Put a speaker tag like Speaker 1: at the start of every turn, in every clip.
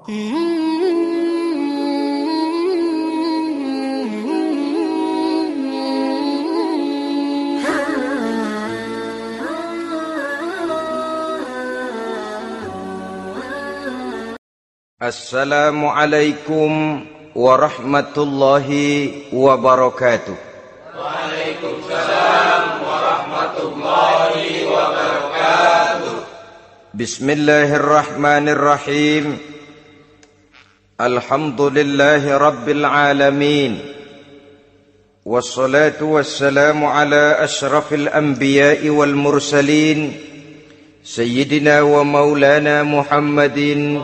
Speaker 1: Assalamualaikum warahmatullahi wabarakatuh.
Speaker 2: Waalaikumsalam warahmatullahi wabarakatuh.
Speaker 1: Bismillahirrahmanirrahim. Alhamdulillahi rabbil alamin. Wassalatu wassalamu ala ashrafil anbiya'i wal mursalin, Sayyidina wa maulana Muhammadin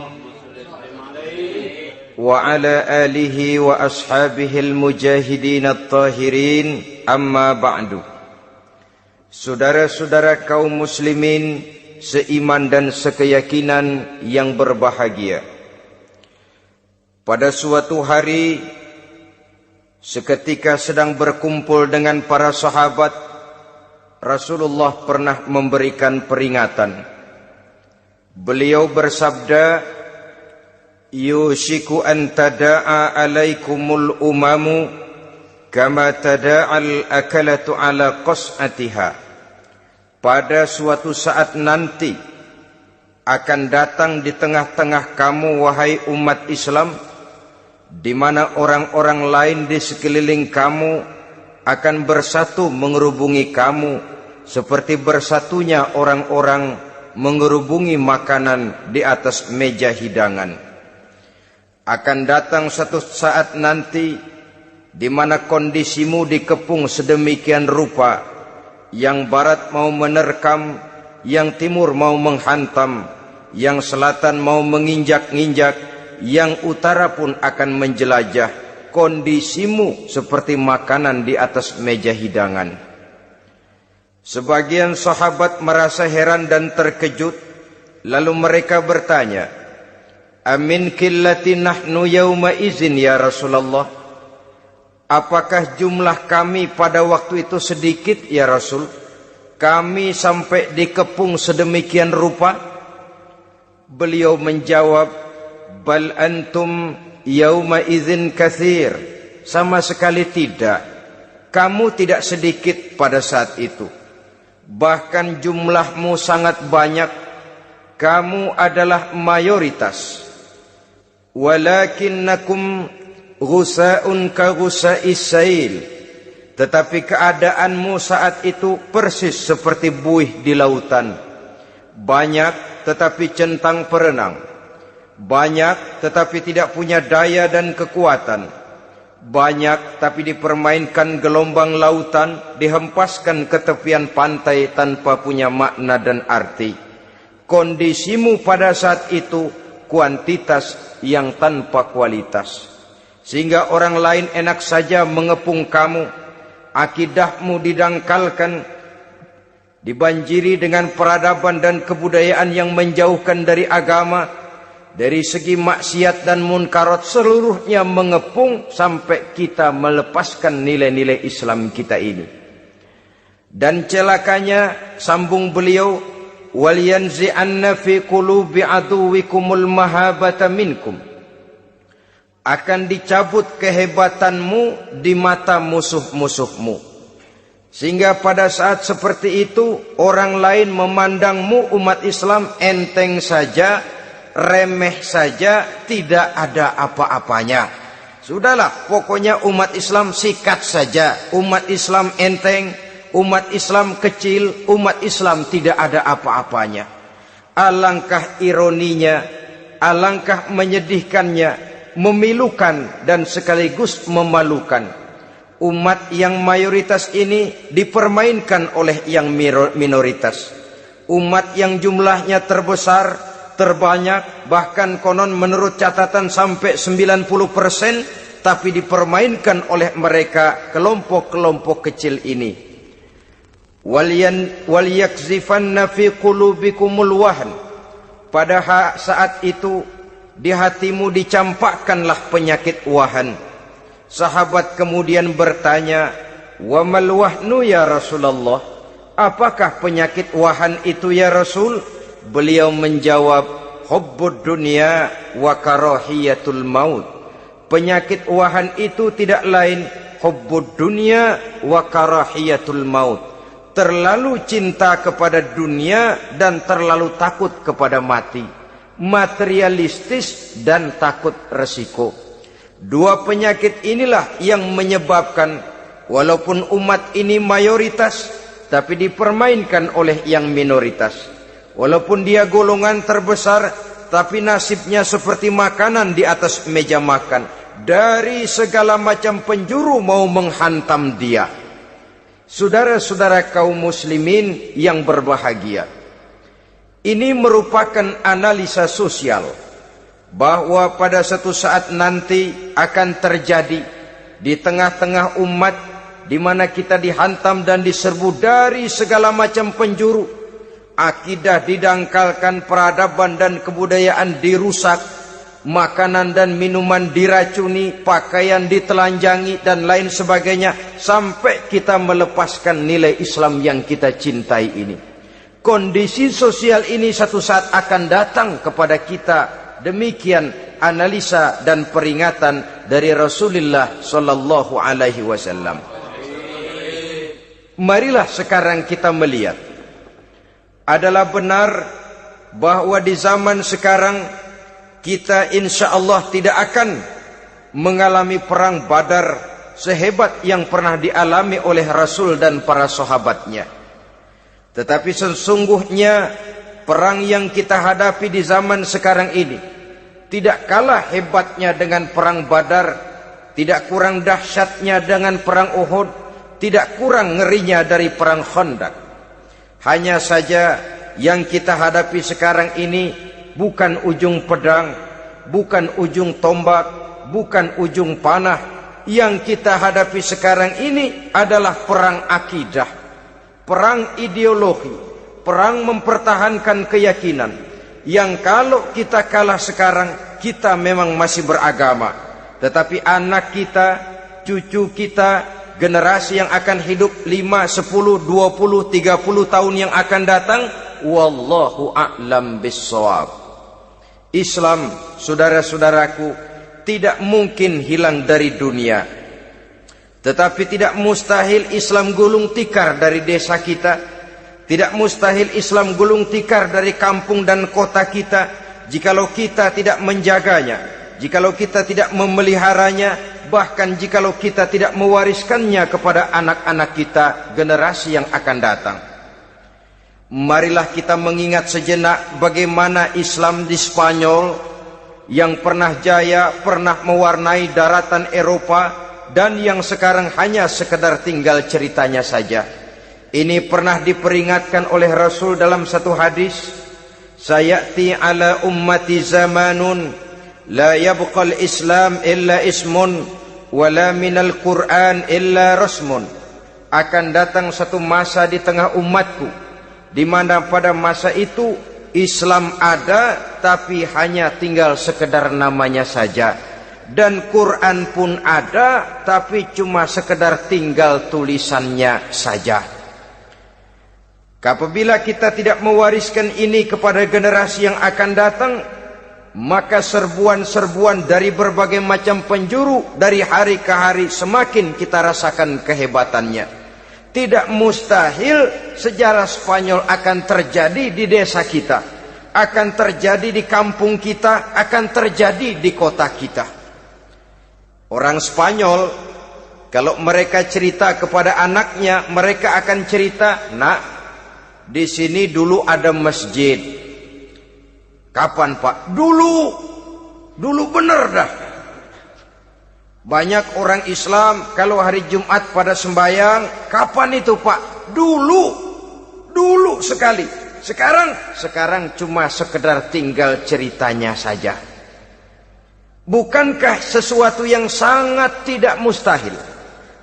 Speaker 1: wa ala alihi wa ashabihi al-mujahidin at-tahirin, amma ba'du. Saudara-saudara kaum muslimin seiman dan sekeyakinan yang berbahagia, pada suatu hari seketika sedang berkumpul dengan para sahabat, Rasulullah pernah memberikan peringatan. Beliau bersabda, yushiku an tada'a alaikumul umamu kama tada'al akalatu ala qas'atiha. Pada suatu saat nanti akan datang di tengah-tengah kamu, wahai umat Islam, di mana orang-orang lain di sekeliling kamu akan bersatu mengerubungi kamu seperti bersatunya orang-orang mengerubungi makanan di atas meja hidangan. Akan datang satu saat nanti di mana kondisimu dikepung sedemikian rupa, yang barat mau menerkam, yang timur mau menghantam, yang selatan mau menginjak-injak, yang utara pun akan menjelajah. Kondisimu seperti makanan di atas meja hidangan. Sebagian sahabat merasa heran dan terkejut, lalu mereka bertanya, amin qillati nahnu yawma izin ya Rasulullah? Apakah jumlah kami pada waktu itu sedikit ya Rasul? Kami sampai dikepung sedemikian rupa? Beliau menjawab, bal antum yawma izin katsir. Sama sekali tidak. Kamu tidak sedikit pada saat itu. Bahkan jumlahmu sangat banyak. Kamu adalah mayoritas. Walakinnakum ghusa'un ka ghusa'is sail. Tetapi keadaanmu saat itu persis seperti buih di lautan. Banyak tetapi centang perenang. Banyak tetapi tidak punya daya dan kekuatan. Banyak tapi dipermainkan gelombang lautan, dihempaskan ke tepian pantai tanpa punya makna dan arti. Kondisimu pada saat itu kuantitas yang tanpa kualitas, sehingga orang lain enak saja mengepung kamu. Akidahmu didangkalkan, dibanjiri dengan peradaban dan kebudayaan yang menjauhkan dari agama. Dari segi maksiat dan munkarat seluruhnya mengepung sampai kita melepaskan nilai-nilai Islam kita ini. Dan celakanya, sambung beliau, waliyanzi'anna fi qulubi aduwikumul mahabata minkum. Akan dicabut kehebatanmu di mata musuh-musuhmu, sehingga pada saat seperti itu orang lain memandangmu umat Islam enteng saja, remeh saja, tidak ada apa-apanya. Sudahlah, pokoknya umat Islam sikat saja. Umat Islam enteng, umat Islam kecil, umat Islam tidak ada apa-apanya. Alangkah ironinya, alangkah menyedihkannya, memilukan dan sekaligus memalukan. Umat yang mayoritas ini dipermainkan oleh yang minoritas. Umat yang jumlahnya terbesar, terbanyak, bahkan konon menurut catatan sampai 90%, tapi dipermainkan oleh mereka, kelompok-kelompok kecil ini. Waliyakzifanna fi qulubikumul wahn. Pada saat itu di hatimu dicampakkanlah penyakit wahan. Sahabat kemudian bertanya, wa mal wahnu ya Rasulullah? Apakah penyakit wahan itu ya Rasul? Beliau menjawab, hubbud dunya wa karahiyatul maut. Penyakit wahan itu tidak lain hubbud dunya wa karahiyatul maut. Terlalu cinta kepada dunia dan terlalu takut kepada mati. Materialistis dan takut resiko. Dua penyakit inilah yang menyebabkan walaupun umat ini mayoritas, tapi dipermainkan oleh yang minoritas. Walaupun dia golongan terbesar, tapi nasibnya seperti makanan di atas meja makan. Dari segala macam penjuru mau menghantam dia. Saudara-saudara kaum muslimin yang berbahagia, ini merupakan analisa sosial bahwa pada satu saat nanti akan terjadi di tengah-tengah umat di mana kita dihantam dan diserbu dari segala macam penjuru. Akidah didangkalkan, peradaban dan kebudayaan dirusak, makanan dan minuman diracuni, pakaian ditelanjangi dan lain sebagainya, sampai kita melepaskan nilai Islam yang kita cintai ini. Kondisi sosial ini satu saat akan datang kepada kita. Demikian analisa dan peringatan dari Rasulullah sallallahu alaihi wasallam. Marilah sekarang kita melihat, adalah benar bahwa di zaman sekarang kita insya Allah tidak akan mengalami perang Badar sehebat yang pernah dialami oleh Rasul dan para sahabatnya. Tetapi sesungguhnya perang yang kita hadapi di zaman sekarang ini tidak kalah hebatnya dengan perang Badar, tidak kurang dahsyatnya dengan perang Uhud, tidak kurang ngerinya dari perang Khandaq. Hanya saja yang kita hadapi sekarang ini bukan ujung pedang, bukan ujung tombak, bukan ujung panah. Yang kita hadapi sekarang ini adalah perang akidah, perang ideologi, perang mempertahankan keyakinan. Yang kalau kita kalah sekarang, kita memang masih beragama. Tetapi anak kita, cucu kita, generasi yang akan hidup 5, 10, 20, 30 tahun yang akan datang, wallahu a'lam bissawab. Islam, saudara-saudaraku, tidak mungkin hilang dari dunia. Tetapi tidak mustahil Islam gulung tikar dari desa kita. Tidak mustahil Islam gulung tikar dari kampung dan kota kita, jikalau kita tidak menjaganya, jikalau kita tidak memeliharanya, bahkan jikalau kita tidak mewariskannya kepada anak-anak kita, generasi yang akan datang. Marilah kita mengingat sejenak bagaimana Islam di Spanyol yang pernah jaya, pernah mewarnai daratan Eropa, dan yang sekarang hanya sekedar tinggal ceritanya saja. Ini pernah diperingatkan oleh Rasul dalam satu hadis, sayati ala ummati zamanun la yabqal Islam illa ismun wala minal Quran illa rasmun. Akan datang satu masa di tengah umatku di mana pada masa itu Islam ada tapi hanya tinggal sekedar namanya saja, dan Quran pun ada tapi cuma sekedar tinggal tulisannya saja. Apabila kita tidak mewariskan ini kepada generasi yang akan datang, maka serbuan-serbuan dari berbagai macam penjuru dari hari ke hari semakin kita rasakan kehebatannya. Tidak mustahil sejarah Spanyol akan terjadi di desa kita, akan terjadi di kampung kita, akan terjadi di kota kita. Orang Spanyol kalau mereka cerita kepada anaknya, mereka akan cerita, "Nak, di sini dulu ada masjid." Kapan, Pak? Dulu bener dah. Banyak orang Islam kalau hari Jumat pada sembahyang, kapan itu, Pak? Dulu sekali. Sekarang cuma sekedar tinggal ceritanya saja. Bukankah sesuatu yang sangat tidak mustahil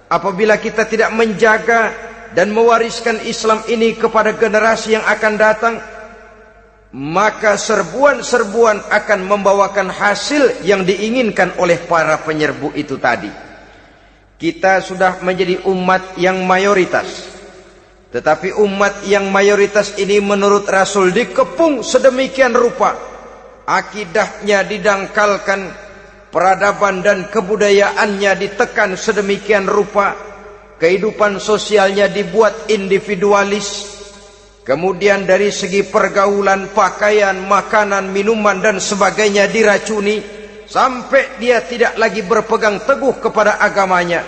Speaker 1: apabila kita tidak menjaga dan mewariskan Islam ini kepada generasi yang akan datang? Maka serbuan-serbuan akan membawakan hasil yang diinginkan oleh para penyerbu itu tadi. Kita sudah menjadi umat yang mayoritas, tetapi umat yang mayoritas ini menurut Rasul dikepung sedemikian rupa akidahnya didangkalkan, peradaban dan kebudayaannya ditekan sedemikian rupa, kehidupan sosialnya dibuat individualis, kemudian dari segi pergaulan, pakaian, makanan, minuman dan sebagainya diracuni, sampai dia tidak lagi berpegang teguh kepada agamanya.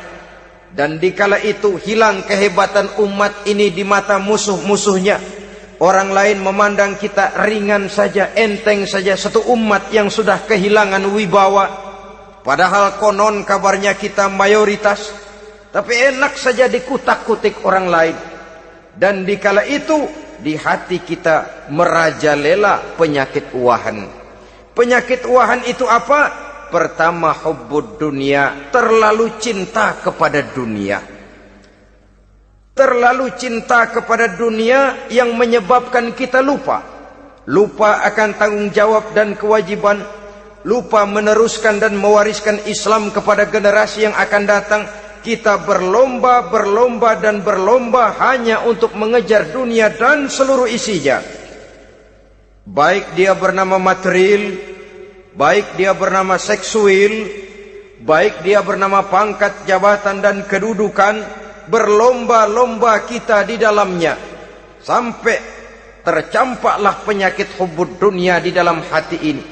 Speaker 1: Dan dikala itu hilang kehebatan umat ini di mata musuh-musuhnya. Orang lain memandang kita ringan saja, enteng saja, satu umat yang sudah kehilangan wibawa. Padahal konon kabarnya kita mayoritas, tapi enak saja dikutak-kutik orang lain. Dan dikala itu di hati kita merajalela penyakit wahan. Penyakit wahan itu apa? Pertama, hubbud dunia, terlalu cinta kepada dunia. Terlalu cinta kepada dunia yang menyebabkan kita lupa akan tanggung jawab dan kewajiban, lupa meneruskan dan mewariskan Islam kepada generasi yang akan datang. Kita berlomba hanya untuk mengejar dunia dan seluruh isinya, baik dia bernama material, baik dia bernama seksual, baik dia bernama pangkat, jabatan dan kedudukan. Berlomba-lomba kita di dalamnya, sampai tercampaklah penyakit hubbud dunia di dalam hati ini.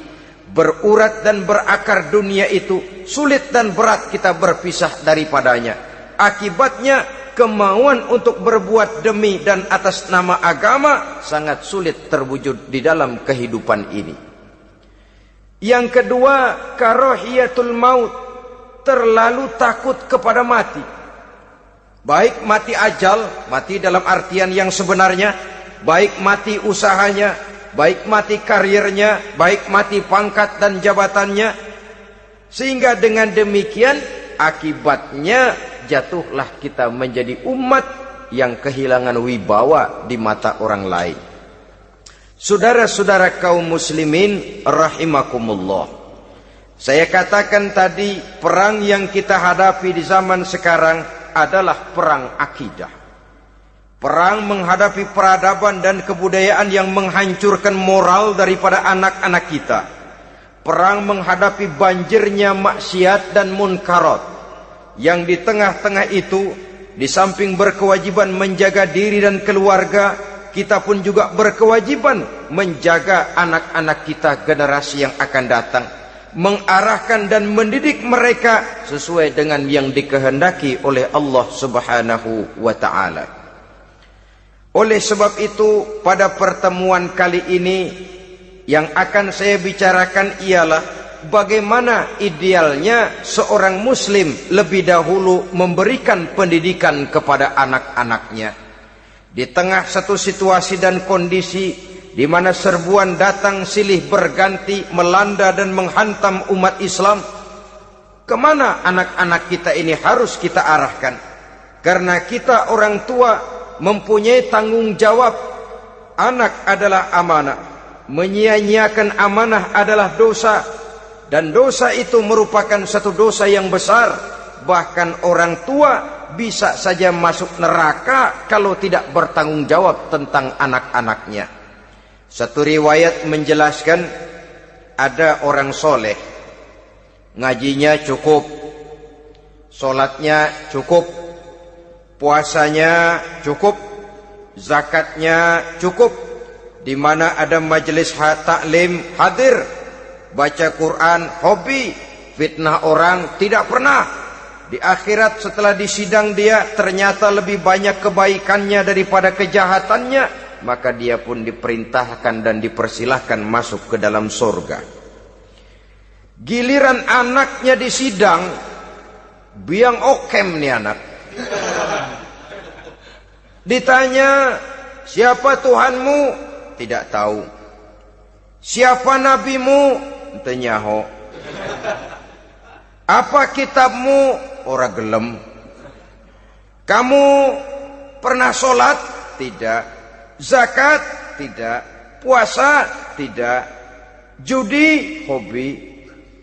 Speaker 1: Berurat dan berakar dunia itu, sulit dan berat kita berpisah daripadanya. Akibatnya kemauan untuk berbuat demi dan atas nama agama sangat sulit terwujud di dalam kehidupan ini. Yang kedua, karahiyatul maut, terlalu takut kepada mati. Baik mati ajal, mati dalam artian yang sebenarnya, baik mati usahanya, baik mati karirnya, baik mati pangkat dan jabatannya. Sehingga dengan demikian akibatnya jatuhlah kita menjadi umat yang kehilangan wibawa di mata orang lain. Saudara-saudara kaum muslimin rahimakumullah, saya katakan tadi, perang yang kita hadapi di zaman sekarang adalah perang akidah. Perang menghadapi peradaban dan kebudayaan yang menghancurkan moral daripada anak-anak kita. Perang menghadapi banjirnya maksiat dan munkarat. Yang di tengah-tengah itu, di samping berkewajiban menjaga diri dan keluarga, kita pun juga berkewajiban menjaga anak-anak kita, generasi yang akan datang, mengarahkan dan mendidik mereka sesuai dengan yang dikehendaki oleh Allah Subhanahu wa ta'ala. Oleh sebab itu, pada pertemuan kali ini yang akan saya bicarakan ialah bagaimana idealnya seorang muslim lebih dahulu memberikan pendidikan kepada anak-anaknya. Di tengah satu situasi dan kondisi di mana serbuan datang silih berganti melanda dan menghantam umat Islam, kemana anak-anak kita ini harus kita arahkan? Karena kita orang tua mempunyai tanggung jawab. Anak adalah amanah, menyia-nyiakan amanah adalah dosa, dan dosa itu merupakan satu dosa yang besar. Bahkan orang tua bisa saja masuk neraka kalau tidak bertanggung jawab tentang anak-anaknya. Satu riwayat menjelaskan, ada orang soleh, ngajinya cukup, solatnya cukup, puasanya cukup, zakatnya cukup, di mana ada majelis taklim hadir, baca Quran hobi, fitnah orang tidak pernah. Di akhirat setelah disidang dia ternyata lebih banyak kebaikannya daripada kejahatannya, maka dia pun diperintahkan dan dipersilahkan masuk ke dalam surga. Giliran anaknya disidang, biang okem nih anak. Ditanya, siapa Tuhanmu? Tidak tahu. Siapa nabimu? Ente nyaho. Apa kitabmu? Ora gelem. Kamu pernah sholat? Tidak. Zakat? Tidak. Puasa? Tidak. Judi? Hobi.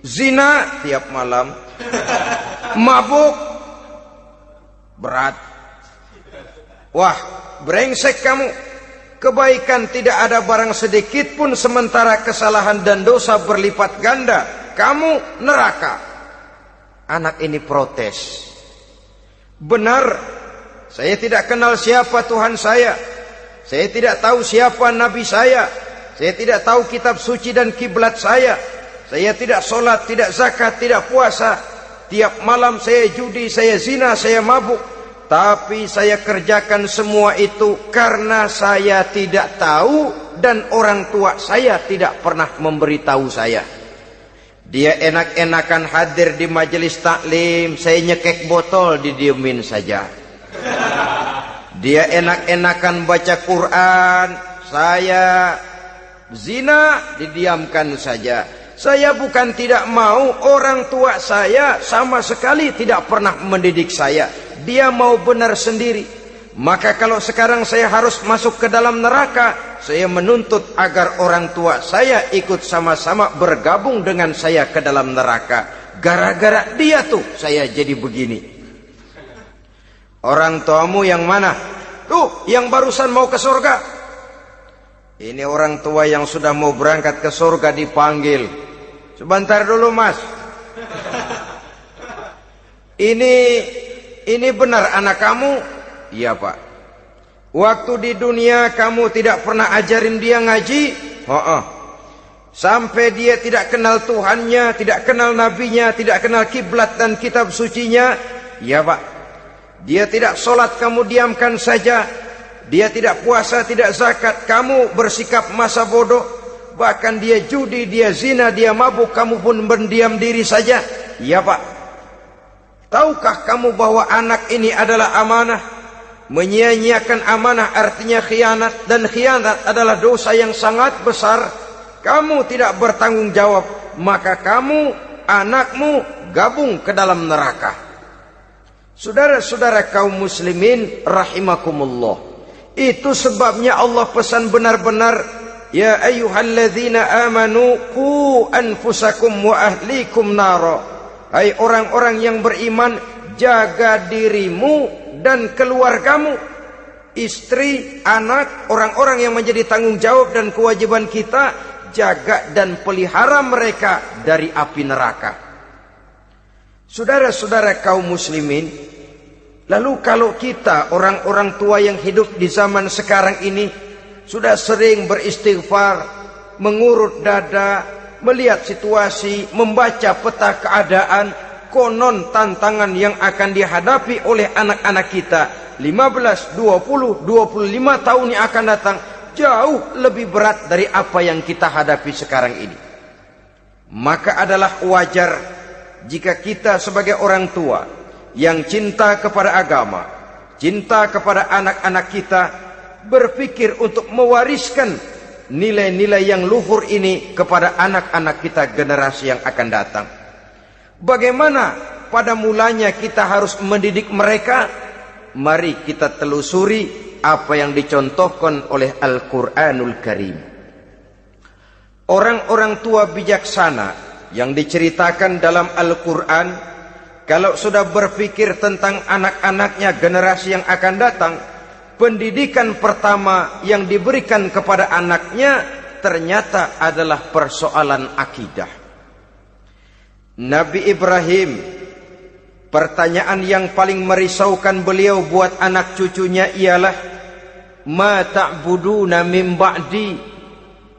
Speaker 1: Zina? Tiap malam. Mabuk? Berat. Wah, brengsek kamu. kebaikan tidak ada barang sedikit pun, sementara kesalahan dan dosa berlipat ganda. Kamu neraka. Anak ini protes. Benar, saya tidak kenal siapa Tuhan saya. Saya tidak tahu siapa Nabi saya. Saya tidak tahu kitab suci dan kiblat saya. Saya tidak sholat, tidak zakat, tidak puasa. Tiap malam saya judi, saya zina, saya mabuk. Tapi saya kerjakan semua itu karena saya tidak tahu dan orang tua saya tidak pernah memberitahu saya. Dia enak-enakan hadir di majelis taklim, saya nyekek botol, didiemin saja. Dia enak-enakan baca Quran, saya zina, didiamkan saja. Saya bukan tidak mau, orang tua saya sama sekali tidak pernah mendidik saya. Dia mau benar sendiri. Maka kalau sekarang saya harus masuk ke dalam neraka, saya menuntut agar orang tua saya ikut sama-sama bergabung dengan saya ke dalam neraka. Gara-gara dia tuh saya jadi begini. Orang tuamu yang mana? Tuh, yang barusan mau ke surga. Ini orang tua yang sudah mau berangkat ke surga dipanggil. Sebentar dulu, Mas. Ini benar anak kamu? Iya, Pak. Waktu di dunia kamu tidak pernah ajarin dia ngaji? Sampai dia tidak kenal Tuhannya, tidak kenal nabinya, tidak kenal kiblat dan kitab sucinya? Iya, Pak. Dia tidak sholat, kamu diamkan saja. Dia tidak puasa, tidak zakat, kamu bersikap masa bodoh. Bahkan dia judi, dia zina, dia mabuk, kamu pun berdiam diri saja. Iya, Pak. Tahukah kamu bahwa anak ini adalah amanah? Menyia-nyiakan amanah artinya khianat, dan khianat adalah dosa yang sangat besar. Kamu tidak bertanggung jawab, maka kamu, anakmu gabung ke dalam neraka. Saudara-saudara kaum muslimin rahimakumullah, itu sebabnya Allah pesan benar-benar, ya ayyuhalladzina amanu qu anfusakum wa ahlikum nara. Hai orang-orang yang beriman, jaga dirimu dan keluargamu, istri, anak, orang-orang yang menjadi tanggung jawab dan kewajiban kita, jaga dan pelihara mereka dari api neraka. Saudara-saudara kaum muslimin, lalu kalau kita orang-orang tua yang hidup di zaman sekarang ini sudah sering beristighfar, mengurut dada, melihat situasi, membaca peta keadaan, konon tantangan yang akan dihadapi oleh anak-anak kita 15, 20, 25 tahun yang akan datang jauh lebih berat dari apa yang kita hadapi sekarang ini. Maka adalah wajar jika kita sebagai orang tua yang cinta kepada agama, cinta kepada anak-anak kita, berpikir untuk mewariskan nilai-nilai yang luhur ini kepada anak-anak kita generasi yang akan datang. Bagaimana pada mulanya kita harus mendidik mereka? Mari kita telusuri apa yang dicontohkan oleh Al-Quranul Karim. Orang-orang tua bijaksana yang diceritakan dalam Al-Quran, kalau sudah berpikir tentang anak-anaknya generasi yang akan datang, pendidikan pertama yang diberikan kepada anaknya ternyata adalah persoalan akidah. Nabi Ibrahim, pertanyaan yang paling merisaukan beliau buat anak cucunya ialah, ma ta'buduna min ba'di.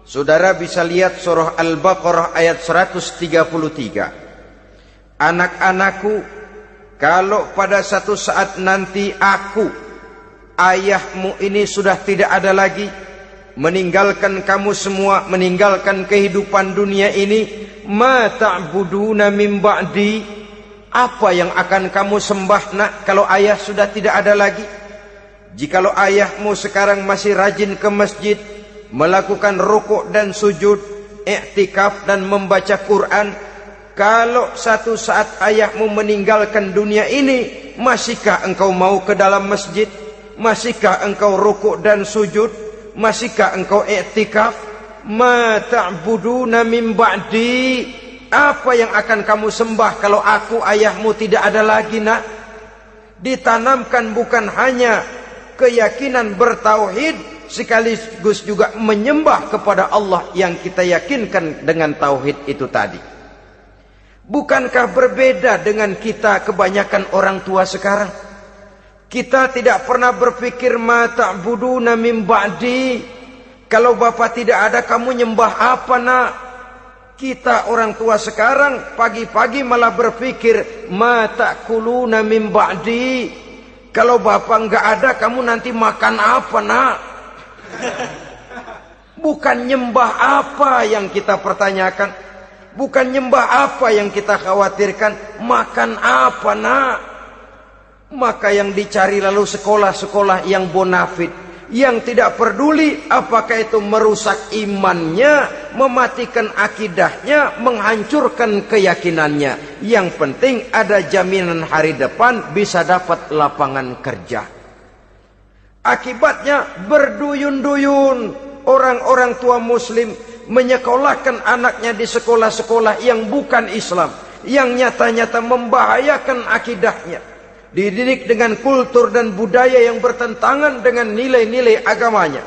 Speaker 1: Saudara bisa lihat surah Al-Baqarah ayat 133. Anak-anakku, kalau pada satu saat nanti aku, ayahmu ini sudah tidak ada lagi, meninggalkan kamu semua, meninggalkan kehidupan dunia ini, ma ta'buduna min ba'di, apa yang akan kamu sembah nak kalau ayah sudah tidak ada lagi? Jikalau ayahmu sekarang masih rajin ke masjid, melakukan rukuk dan sujud, i'tikaf dan membaca Quran, kalau satu saat ayahmu meninggalkan dunia ini, masihkah engkau mau ke dalam masjid? Masihkah engkau rukuk dan sujud? Masihkah engkau i'tikaf? Ma ta'buduna min ba'di, apa yang akan kamu sembah kalau aku ayahmu tidak ada lagi nak? Ditanamkan bukan hanya keyakinan bertauhid, sekaligus juga menyembah kepada Allah yang kita yakinkan dengan tauhid itu tadi. Bukankah berbeda dengan kita kebanyakan orang tua sekarang? Kita tidak pernah berpikir ma ta'buduna min ba'di. Kalau bapak tidak ada, kamu nyembah apa nak? Kita orang tua sekarang pagi-pagi malah berpikir ma ta'kuluna min ba'di. Kalau bapak enggak ada, kamu nanti makan apa nak? Bukan nyembah apa yang kita pertanyakan, bukan nyembah apa yang kita khawatirkan, makan apa nak? Maka yang dicari lalu sekolah-sekolah yang bonafit, yang tidak peduli apakah itu merusak imannya, mematikan akidahnya, menghancurkan keyakinannya. Yang penting ada jaminan hari depan bisa dapat lapangan kerja. Akibatnya berduyun-duyun orang-orang tua muslim menyekolahkan anaknya di sekolah-sekolah yang bukan Islam, yang nyata-nyata membahayakan akidahnya, dididik dengan kultur dan budaya yang bertentangan dengan nilai-nilai agamanya.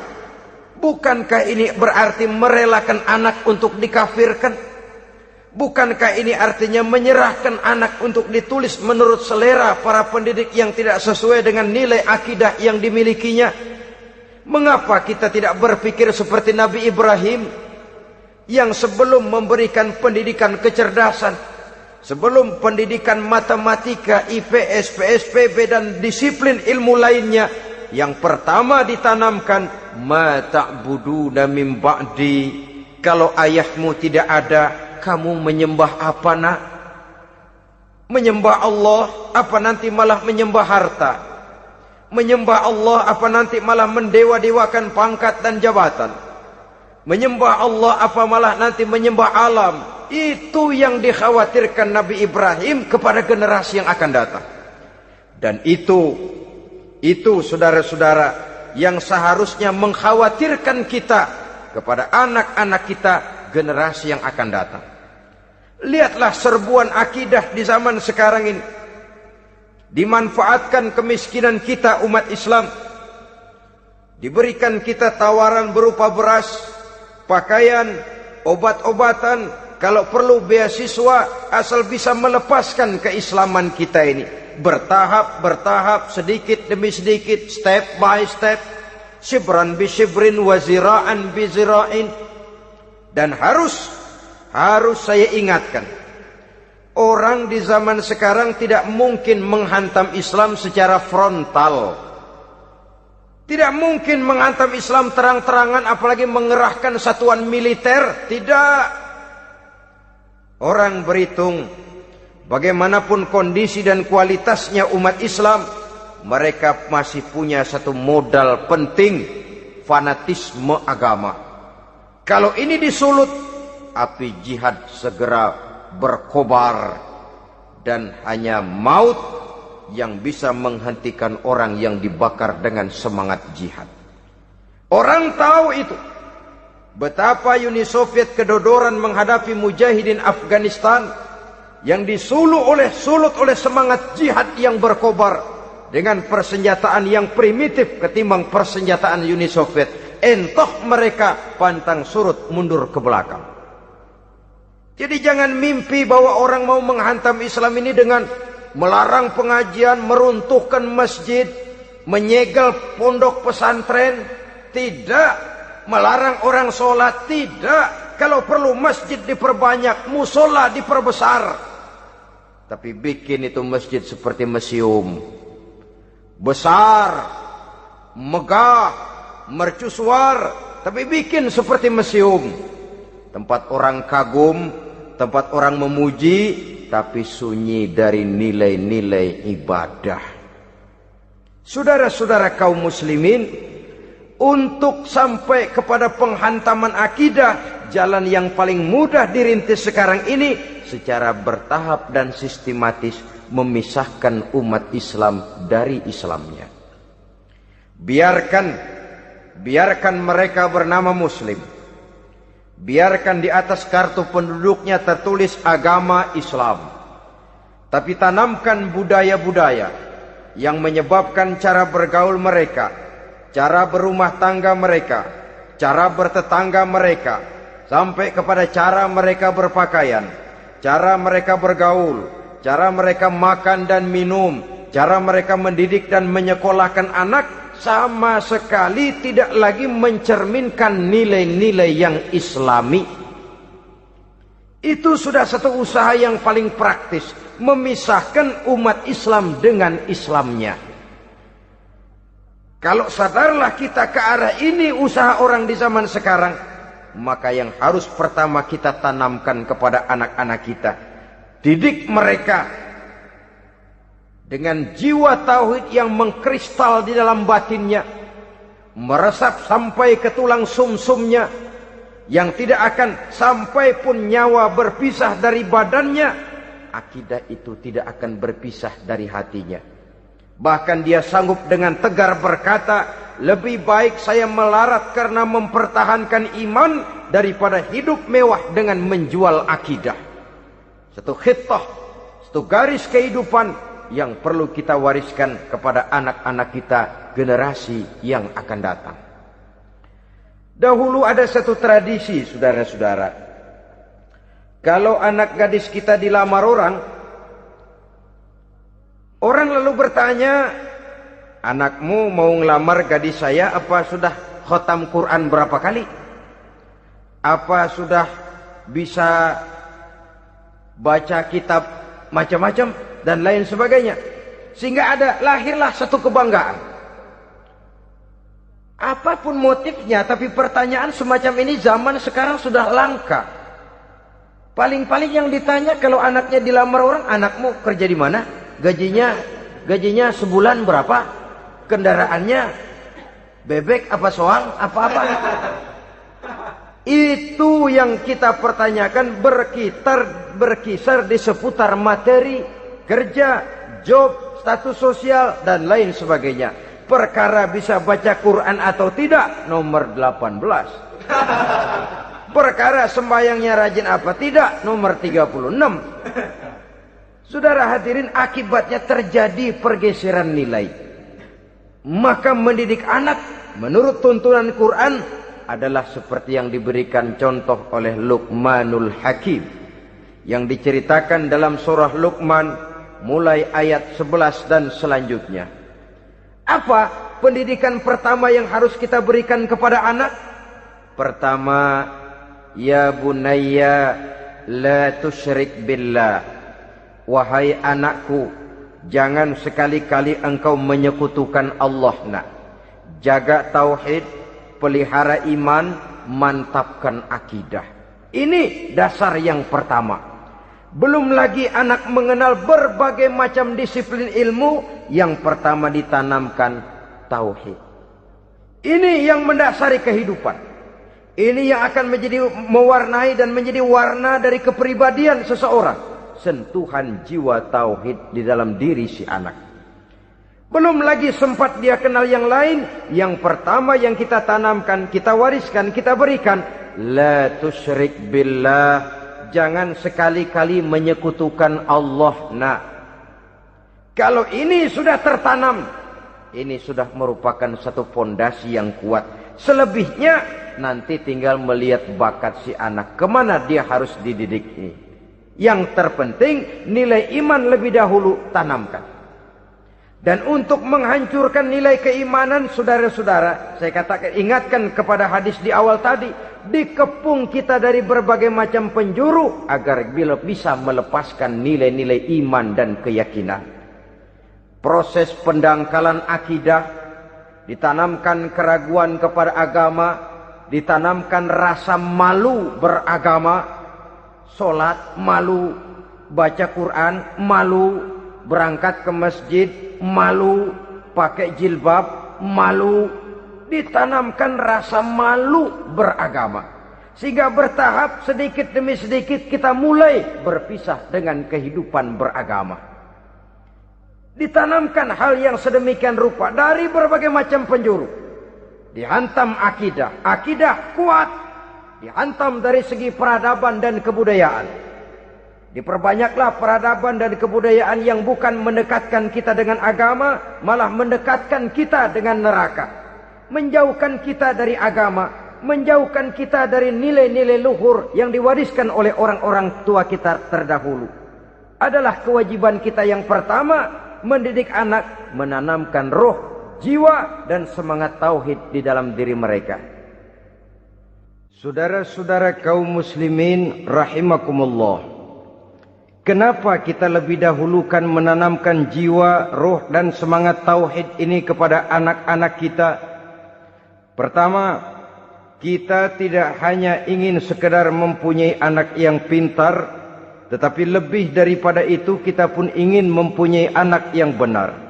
Speaker 1: Bukankah ini berarti merelakan anak untuk dikafirkan? Bukankah ini artinya menyerahkan anak untuk ditulis menurut selera para pendidik yang tidak sesuai dengan nilai akidah yang dimilikinya? Mengapa kita tidak berpikir seperti Nabi Ibrahim, yang sebelum memberikan pendidikan kecerdasan, sebelum pendidikan matematika, IPS, PSPB dan disiplin ilmu lainnya, yang pertama ditanamkan ma ta'buduna min ba'di. Kalau ayahmu tidak ada, kamu menyembah apa nak? Menyembah Allah apa nanti malah menyembah harta? Menyembah Allah apa nanti malah mendewa-dewakan pangkat dan jabatan? Menyembah Allah apa malah nanti menyembah alam? Itu yang dikhawatirkan Nabi Ibrahim kepada generasi yang akan datang. Dan itu saudara-saudara yang seharusnya mengkhawatirkan kita kepada anak-anak kita, generasi yang akan datang. Lihatlah serbuan akidah di zaman sekarang ini. Dimanfaatkan kemiskinan kita umat Islam. Diberikan kita tawaran berupa beras, pakaian, obat-obatan, kalau perlu beasiswa, asal bisa melepaskan keislaman kita ini. Bertahap, sedikit demi sedikit, step by step, shibran bi shibrin wa zira'an bi zira'in. Dan harus saya ingatkan, orang di zaman sekarang tidak mungkin menghantam Islam secara frontal. Tidak mungkin menghantam Islam terang-terangan, apalagi mengerahkan satuan militer. Tidak. Orang berhitung bagaimanapun kondisi dan kualitasnya umat Islam, mereka masih punya satu modal penting, fanatisme agama. Kalau ini disulut, api jihad segera berkobar, dan hanya maut yang bisa menghentikan orang yang dibakar dengan semangat jihad. Orang tahu itu. Betapa Uni Soviet kedodoran menghadapi mujahidin Afghanistan yang disulut oleh semangat jihad yang berkobar dengan persenjataan yang primitif ketimbang persenjataan Uni Soviet. Entah mereka pantang surut mundur ke belakang. Jadi jangan mimpi bahwa orang mau menghantam Islam ini dengan melarang pengajian, meruntuhkan masjid, menyegel pondok pesantren. Tidak. Melarang orang sholat. Tidak. Kalau perlu masjid diperbanyak, musola diperbesar. Tapi bikin itu masjid seperti museum. Besar, megah, mercusuar, tapi bikin seperti museum. Tempat orang kagum, tempat orang memuji, tapi sunyi dari nilai-nilai ibadah. Saudara-saudara kaum muslimin, untuk sampai kepada penghantaman akidah, jalan yang paling mudah dirintis sekarang ini secara bertahap dan sistematis, memisahkan umat Islam dari Islamnya. Biarkan mereka bernama Muslim. Biarkan di atas kartu penduduknya tertulis agama Islam. Tapi tanamkan budaya-budaya yang menyebabkan cara bergaul mereka, cara berumah tangga mereka, cara bertetangga mereka, sampai kepada cara mereka berpakaian, cara mereka bergaul, cara mereka makan dan minum, cara mereka mendidik dan menyekolahkan anak, sama sekali tidak lagi mencerminkan nilai-nilai yang islami. Itu sudah satu usaha yang paling praktis, memisahkan umat Islam dengan Islamnya. Kalau sadarlah kita ke arah ini usaha orang di zaman sekarang, maka yang harus pertama kita tanamkan kepada anak-anak kita, didik mereka dengan jiwa tauhid yang mengkristal di dalam batinnya, meresap sampai ke tulang sumsumnya, yang tidak akan sampai pun nyawa berpisah dari badannya, akidah itu tidak akan berpisah dari hatinya. Bahkan dia sanggup dengan tegar berkata, lebih baik saya melarat karena mempertahankan iman daripada hidup mewah dengan menjual akidah. Satu khittah, satu garis kehidupan yang perlu kita wariskan kepada anak-anak kita, generasi yang akan datang. Dahulu ada satu tradisi, saudara-saudara. Kalau anak gadis kita dilamar orang, orang lalu bertanya, anakmu mau ngelamar gadis saya, apa sudah khotam Quran berapa kali? Apa sudah bisa baca kitab macam-macam dan lain sebagainya? Sehingga lahirlah satu kebanggaan. Apapun motifnya, tapi pertanyaan semacam ini zaman sekarang sudah langka. Paling-paling yang ditanya kalau anaknya dilamar orang, anakmu kerja di mana? Gajinya sebulan berapa? Kendaraannya bebek apa soang apa-apa? Itu yang kita pertanyakan, berkisar di seputar materi, kerja, job, status sosial dan lain sebagainya. Perkara bisa baca Quran atau tidak, nomor 18. Perkara sembahyangnya rajin apa tidak, nomor 36. Saudara hadirin, akibatnya terjadi pergeseran nilai. Maka mendidik anak menurut tuntunan Quran adalah seperti yang diberikan contoh oleh Luqmanul Hakim, yang diceritakan dalam surah Luqman mulai ayat 11 dan selanjutnya. Apa pendidikan pertama yang harus kita berikan kepada anak? Pertama, ya bunayya la tusyrik billah. Wahai anakku, jangan sekali-kali engkau menyekutukan Allah. Nak, jaga tauhid, pelihara iman, mantapkan akidah. Ini dasar yang pertama. Belum lagi anak mengenal berbagai macam disiplin ilmu, yang pertama ditanamkan tauhid. Ini yang mendasari kehidupan. Ini yang akan mewarnai dan menjadi warna dari kepribadian seseorang. Sentuhan jiwa tauhid di dalam diri si anak. Belum lagi sempat dia kenal yang lain. Yang pertama yang kita tanamkan, kita wariskan, kita berikan, la tusyrik billah. Jangan sekali-kali menyekutukan Allah. Nah, kalau ini sudah tertanam, ini sudah merupakan satu fondasi yang kuat. Selebihnya nanti tinggal melihat bakat si anak, kemana dia harus dididik ini. Yang terpenting nilai iman lebih dahulu tanamkan. Dan untuk menghancurkan nilai keimanan, saudara-saudara, saya katakan, ingatkan kepada hadis di awal tadi, dikepung kita dari berbagai macam penjuru agar bisa melepaskan nilai-nilai iman dan keyakinan. Proses pendangkalan akidah, ditanamkan keraguan kepada agama, ditanamkan rasa malu beragama, sholat malu, baca Quran malu, berangkat ke masjid malu, pakai jilbab malu. Ditanamkan rasa malu beragama, sehingga bertahap sedikit demi sedikit kita mulai berpisah dengan kehidupan beragama. Ditanamkan hal yang sedemikian rupa dari berbagai macam penjuru. Dihantam akidah, akidah kuat, dihantam dari segi peradaban dan kebudayaan. Diperbanyaklah peradaban dan kebudayaan yang bukan mendekatkan kita dengan agama, malah mendekatkan kita dengan neraka. menjauhkan kita dari agama, menjauhkan kita dari nilai-nilai luhur yang diwariskan oleh orang-orang tua kita terdahulu. Adalah kewajiban kita yang pertama, mendidik anak, menanamkan roh, jiwa, dan semangat tauhid di dalam diri mereka. Saudara-saudara kaum muslimin rahimakumullah, kenapa kita lebih dahulukan menanamkan jiwa, roh, dan semangat tauhid ini kepada anak-anak kita? Pertama, kita tidak hanya ingin sekedar mempunyai anak yang pintar, tetapi lebih daripada itu kita pun ingin mempunyai anak yang benar.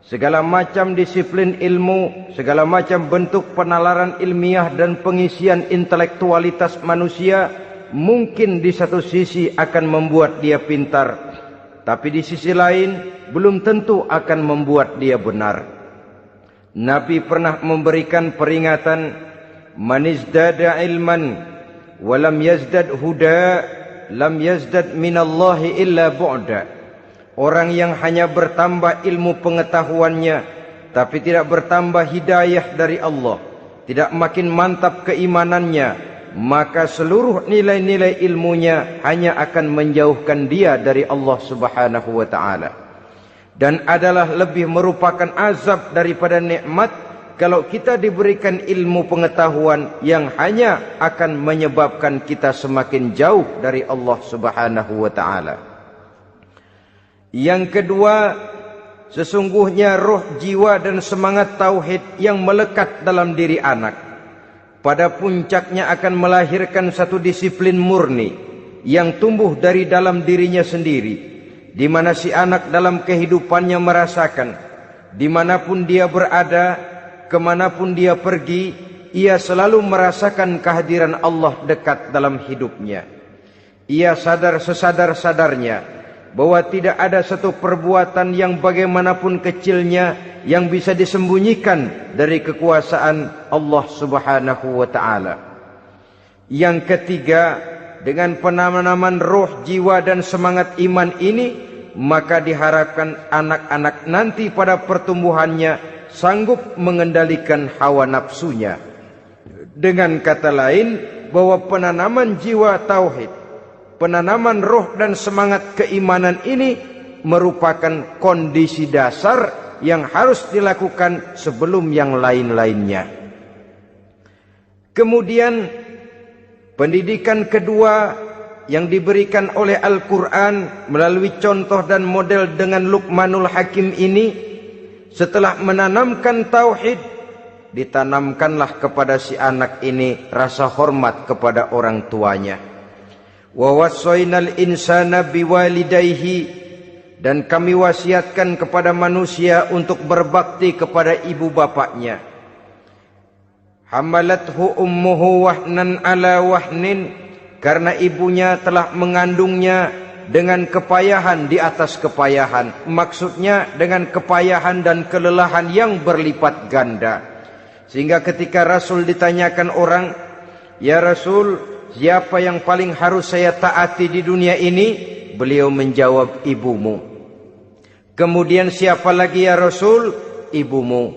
Speaker 1: Segala macam disiplin ilmu, segala macam bentuk penalaran ilmiah dan pengisian intelektualitas manusia mungkin di satu sisi akan membuat dia pintar, tapi di sisi lain belum tentu akan membuat dia benar. Nabi pernah memberikan peringatan, man izdada ilman walam yazdad huda lam yazdad minallahi illa bu'da. Orang yang hanya bertambah ilmu pengetahuannya tapi tidak bertambah hidayah dari Allah, tidak makin mantap keimanannya, maka seluruh nilai-nilai ilmunya hanya akan menjauhkan dia dari Allah Subhanahu wa taala. Dan adalah lebih merupakan azab daripada nikmat kalau kita diberikan ilmu pengetahuan yang hanya akan menyebabkan kita semakin jauh dari Allah Subhanahu wa taala. Yang kedua, sesungguhnya roh, jiwa, dan semangat tauhid yang melekat dalam diri anak pada puncaknya akan melahirkan satu disiplin murni yang tumbuh dari dalam dirinya sendiri, di mana si anak dalam kehidupannya merasakan dimanapun dia berada, kemanapun dia pergi, ia selalu merasakan kehadiran Allah dekat dalam hidupnya. Ia sadar sesadar-sadarnya bahwa tidak ada satu perbuatan yang bagaimanapun kecilnya yang bisa disembunyikan dari kekuasaan Allah Subhanahu wa taala. Yang ketiga, dengan penanaman roh, jiwa, dan semangat iman ini, maka diharapkan anak-anak nanti pada pertumbuhannya sanggup mengendalikan hawa nafsunya. Dengan kata lain, bahwa penanaman jiwa tauhid, penanaman roh dan semangat keimanan ini merupakan kondisi dasar yang harus dilakukan sebelum yang lain-lainnya. Kemudian pendidikan kedua yang diberikan oleh Al-Quran melalui contoh dan model dengan Luqmanul Hakim ini, setelah menanamkan tauhid, ditanamkanlah kepada si anak ini rasa hormat kepada orang tuanya. Wa wassaynal insana biwalidayhi, dan kami wasiatkan kepada manusia untuk berbakti kepada ibu bapaknya. Hamalathu ummuhu wahnan ala wahnin, karena ibunya telah mengandungnya dengan kepayahan di atas kepayahan. Maksudnya dengan kepayahan dan kelelahan yang berlipat ganda. Sehingga ketika Rasul ditanyakan orang, ya Rasul, siapa yang paling harus saya taati di dunia ini? Beliau menjawab, ibumu. Kemudian siapa lagi ya Rasul? Ibumu.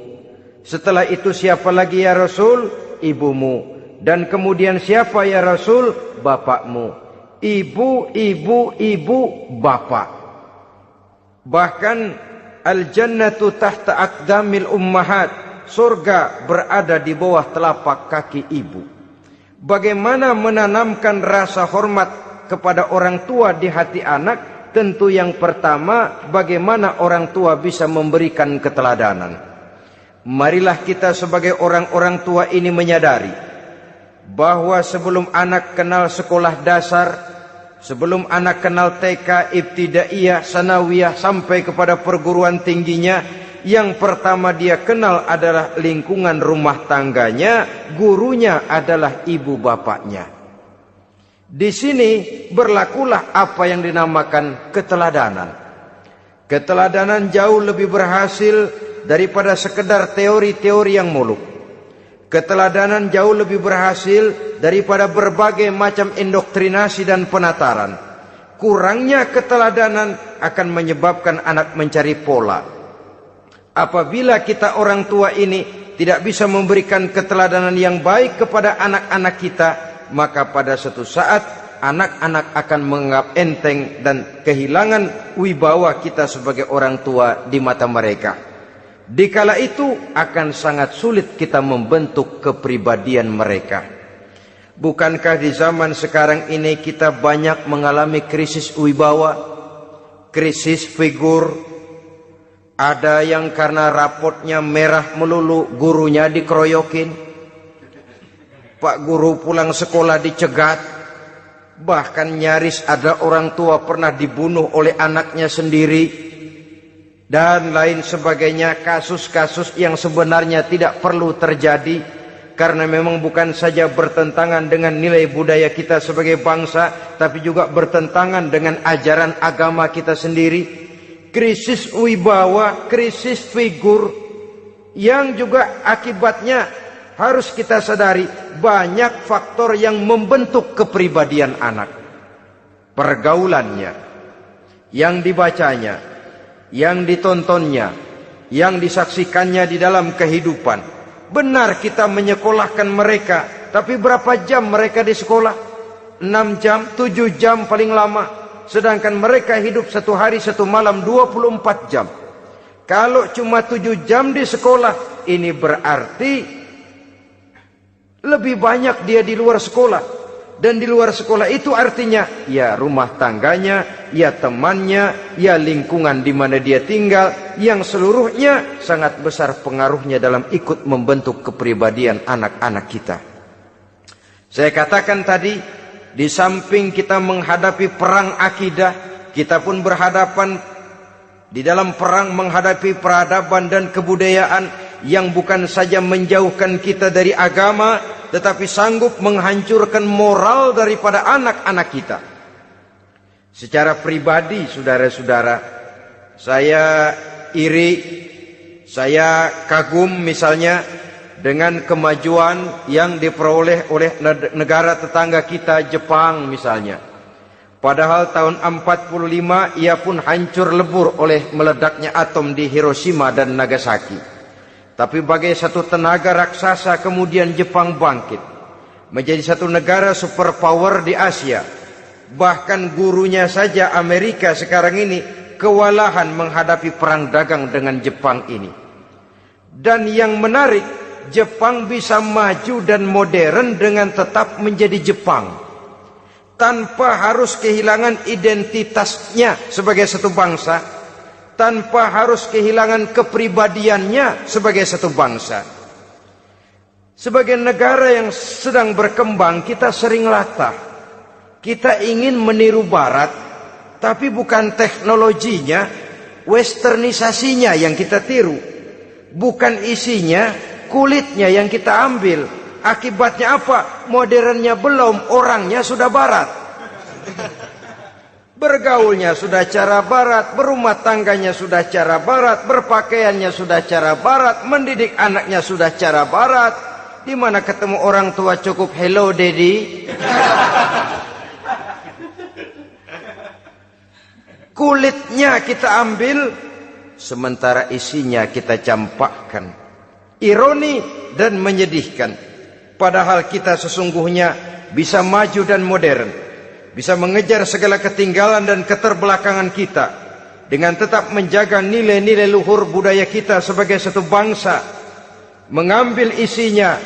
Speaker 1: Setelah itu siapa lagi ya Rasul? Ibumu. Dan kemudian siapa ya Rasul? Bapakmu. Ibu, ibu, ibu, bapak. Bahkan al-jannatu tahta aqdamil ummahat, surga berada di bawah telapak kaki ibu. Bagaimana menanamkan rasa hormat kepada orang tua di hati anak? Tentu yang pertama, bagaimana orang tua bisa memberikan keteladanan. Marilah kita sebagai orang-orang tua ini menyadari bahwa sebelum anak kenal sekolah dasar, sebelum anak kenal TK, ibtidaiyah, sanawiyah, sampai kepada perguruan tingginya, yang pertama dia kenal adalah lingkungan rumah tangganya, gurunya adalah ibu bapaknya. Di sini berlakulah apa yang dinamakan keteladanan. Keteladanan jauh lebih berhasil daripada sekedar teori-teori yang muluk. Keteladanan jauh lebih berhasil daripada berbagai macam indoktrinasi dan penataran. Kurangnya keteladanan akan menyebabkan anak mencari pola. Apabila kita orang tua ini tidak bisa memberikan keteladanan yang baik kepada anak-anak kita, maka pada suatu saat anak-anak akan menganggap enteng dan kehilangan wibawa kita sebagai orang tua di mata mereka. Dikala itu akan sangat sulit kita membentuk kepribadian mereka. Bukankah di zaman sekarang ini kita banyak mengalami krisis wibawa, krisis figur? Ada yang karena rapotnya merah melulu gurunya dikeroyokin, Pak guru pulang sekolah dicegat, bahkan nyaris ada orang tua pernah dibunuh oleh anaknya sendiri, dan lain sebagainya. Kasus-kasus yang sebenarnya tidak perlu terjadi, karena memang bukan saja bertentangan dengan nilai budaya kita sebagai bangsa, tapi juga bertentangan dengan ajaran agama kita sendiri. Krisis wibawa, krisis figur, yang juga akibatnya harus kita sadari banyak faktor yang membentuk kepribadian anak. Pergaulannya, yang dibacanya, yang ditontonnya, yang disaksikannya di dalam kehidupan. Benar kita menyekolahkan mereka, tapi berapa jam mereka di sekolah? 6 jam, 7 jam paling lama. Sedangkan mereka hidup 1 hari 1 malam 24 jam. Kalau cuma 7 jam di sekolah, ini berarti lebih banyak dia di luar sekolah. Dan di luar sekolah itu artinya ya rumah tangganya, ya temannya, ya lingkungan di mana dia tinggal, yang seluruhnya sangat besar pengaruhnya dalam ikut membentuk kepribadian anak-anak kita. Saya katakan tadi, di samping kita menghadapi perang akidah, kita pun berhadapan di dalam perang menghadapi peradaban dan kebudayaan yang bukan saja menjauhkan kita dari agama, tetapi sanggup menghancurkan moral daripada anak-anak kita. Secara pribadi, saudara-saudara, saya iri, saya kagum misalnya dengan kemajuan yang diperoleh oleh negara tetangga kita, Jepang misalnya. Padahal tahun 45 ia pun hancur lebur oleh meledaknya atom di Hiroshima dan Nagasaki. Tapi bagai satu tenaga raksasa kemudian Jepang bangkit menjadi satu negara superpower di Asia. Bahkan gurunya saja Amerika sekarang ini kewalahan menghadapi perang dagang dengan Jepang ini. Dan yang menarik, Jepang bisa maju dan modern dengan tetap menjadi Jepang, tanpa harus kehilangan identitasnya sebagai satu bangsa, tanpa harus kehilangan kepribadiannya sebagai satu bangsa. Sebagai negara yang sedang berkembang, kita sering latah. Kita ingin meniru Barat, tapi bukan teknologinya, westernisasinya yang kita tiru. Bukan isinya, kulitnya yang kita ambil. Akibatnya apa? Modernnya belum, orangnya sudah Barat. Bergaulnya sudah cara Barat, berumah tangganya sudah cara Barat, berpakaiannya sudah cara Barat, mendidik anaknya sudah cara Barat. Di mana ketemu orang tua cukup hello daddy. Kulitnya kita ambil, sementara isinya kita campakkan. Ironi dan menyedihkan. Padahal kita sesungguhnya bisa maju dan modern, bisa mengejar segala ketinggalan dan keterbelakangan kita, dengan tetap menjaga nilai-nilai luhur budaya kita sebagai satu bangsa, mengambil isinya,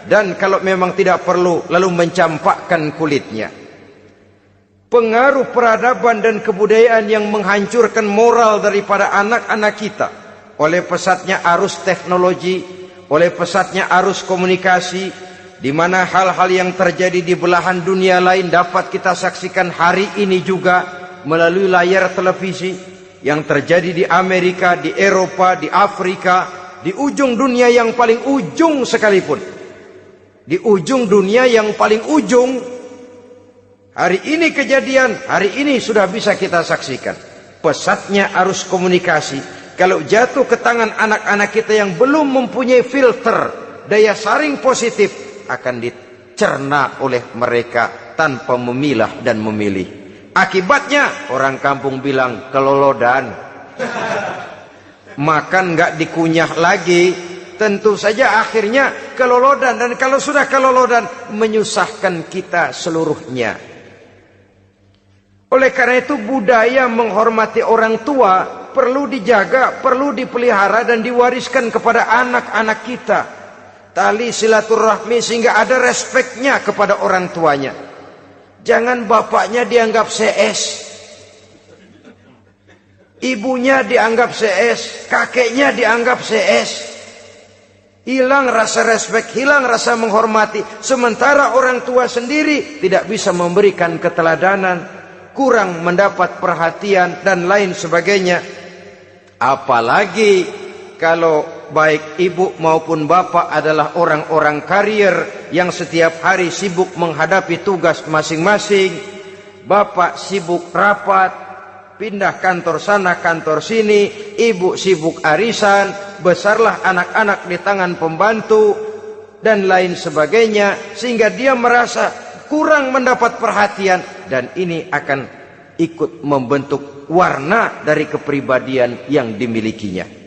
Speaker 1: dan kalau memang tidak perlu, lalu mencampakkan kulitnya. Pengaruh peradaban dan kebudayaan yang menghancurkan moral daripada anak-anak kita, oleh pesatnya arus teknologi, oleh pesatnya arus komunikasi, di mana hal-hal yang terjadi di belahan dunia lain dapat kita saksikan hari ini juga melalui layar televisi, yang terjadi di Amerika, di Eropa, di Afrika, di ujung dunia yang paling ujung sekalipun. Di ujung dunia yang paling ujung, hari ini kejadian, hari ini sudah bisa kita saksikan. Pesatnya arus komunikasi, kalau jatuh ke tangan anak-anak kita yang belum mempunyai filter, daya saring positif, akan dicerna oleh mereka tanpa memilah dan memilih. Akibatnya orang kampung bilang kelolodan. Makan nggak dikunyah lagi, tentu saja akhirnya kelolodan. Dan kalau sudah kelolodan, menyusahkan kita seluruhnya. Oleh karena itu budaya menghormati orang tua perlu dijaga, perlu dipelihara dan diwariskan kepada anak-anak kita. Tali silaturahmi sehingga ada respeknya kepada orang tuanya. Jangan bapaknya dianggap CS, ibunya dianggap CS, kakeknya dianggap CS. Hilang rasa respek, hilang rasa menghormati. Sementara orang tua sendiri tidak bisa memberikan keteladanan, kurang mendapat perhatian dan lain sebagainya. Apalagi kalau baik ibu maupun bapak adalah orang-orang karier yang setiap hari sibuk menghadapi tugas masing-masing. Bapak sibuk rapat, pindah kantor sana kantor sini, ibu sibuk arisan, besarlah anak-anak di tangan pembantu dan lain sebagainya, sehingga dia merasa kurang mendapat perhatian, dan ini akan ikut membentuk warna dari kepribadian yang dimilikinya.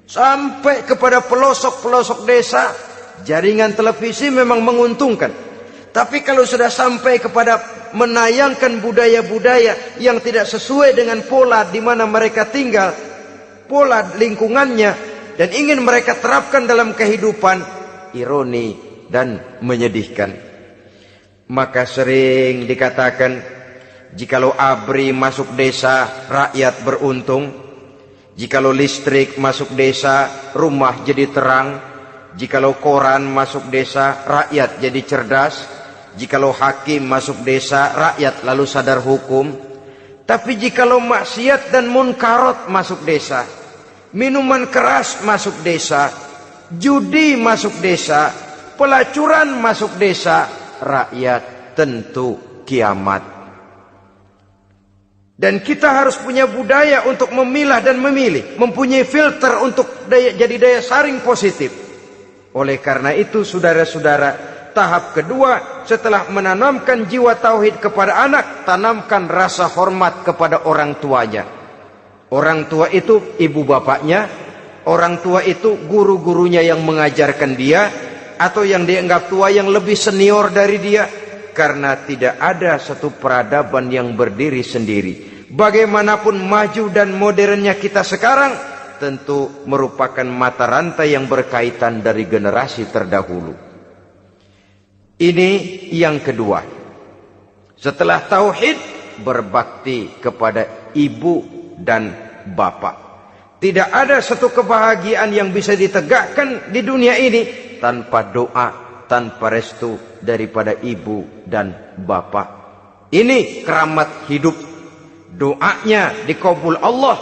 Speaker 1: Sampai kepada pelosok-pelosok desa, jaringan televisi memang menguntungkan. Tapi kalau sudah sampai kepada menayangkan budaya-budaya yang tidak sesuai dengan pola di mana mereka tinggal, pola lingkungannya, dan ingin mereka terapkan dalam kehidupan, ironi dan menyedihkan. Maka sering dikatakan, jikalau ABRI masuk desa, rakyat beruntung. Jikalau listrik masuk desa, rumah jadi terang. Jikalau koran masuk desa, rakyat jadi cerdas. Jikalau hakim masuk desa, rakyat lalu sadar hukum. Tapi jikalau maksiat dan munkarot masuk desa, minuman keras masuk desa, judi masuk desa, pelacuran masuk desa, rakyat tentu kiamat. Dan kita harus punya budaya untuk memilah dan memilih, mempunyai filter untuk jadi daya saring positif. Oleh karena itu saudara-saudara, tahap kedua setelah menanamkan jiwa tauhid kepada anak, tanamkan rasa hormat kepada orang tuanya. Orang tua itu ibu bapaknya, orang tua itu guru-gurunya yang mengajarkan dia, atau yang dianggap tua yang lebih senior dari dia. Karena tidak ada satu peradaban yang berdiri sendiri. Bagaimanapun maju dan modernnya kita sekarang, tentu merupakan mata rantai yang berkaitan dari generasi terdahulu. Ini yang kedua. Setelah tauhid, berbakti kepada ibu dan bapak. Tidak ada satu kebahagiaan yang bisa ditegakkan di dunia ini tanpa doa, tanpa restu daripada ibu dan bapak. Ini keramat hidup. Doanya dikabul Allah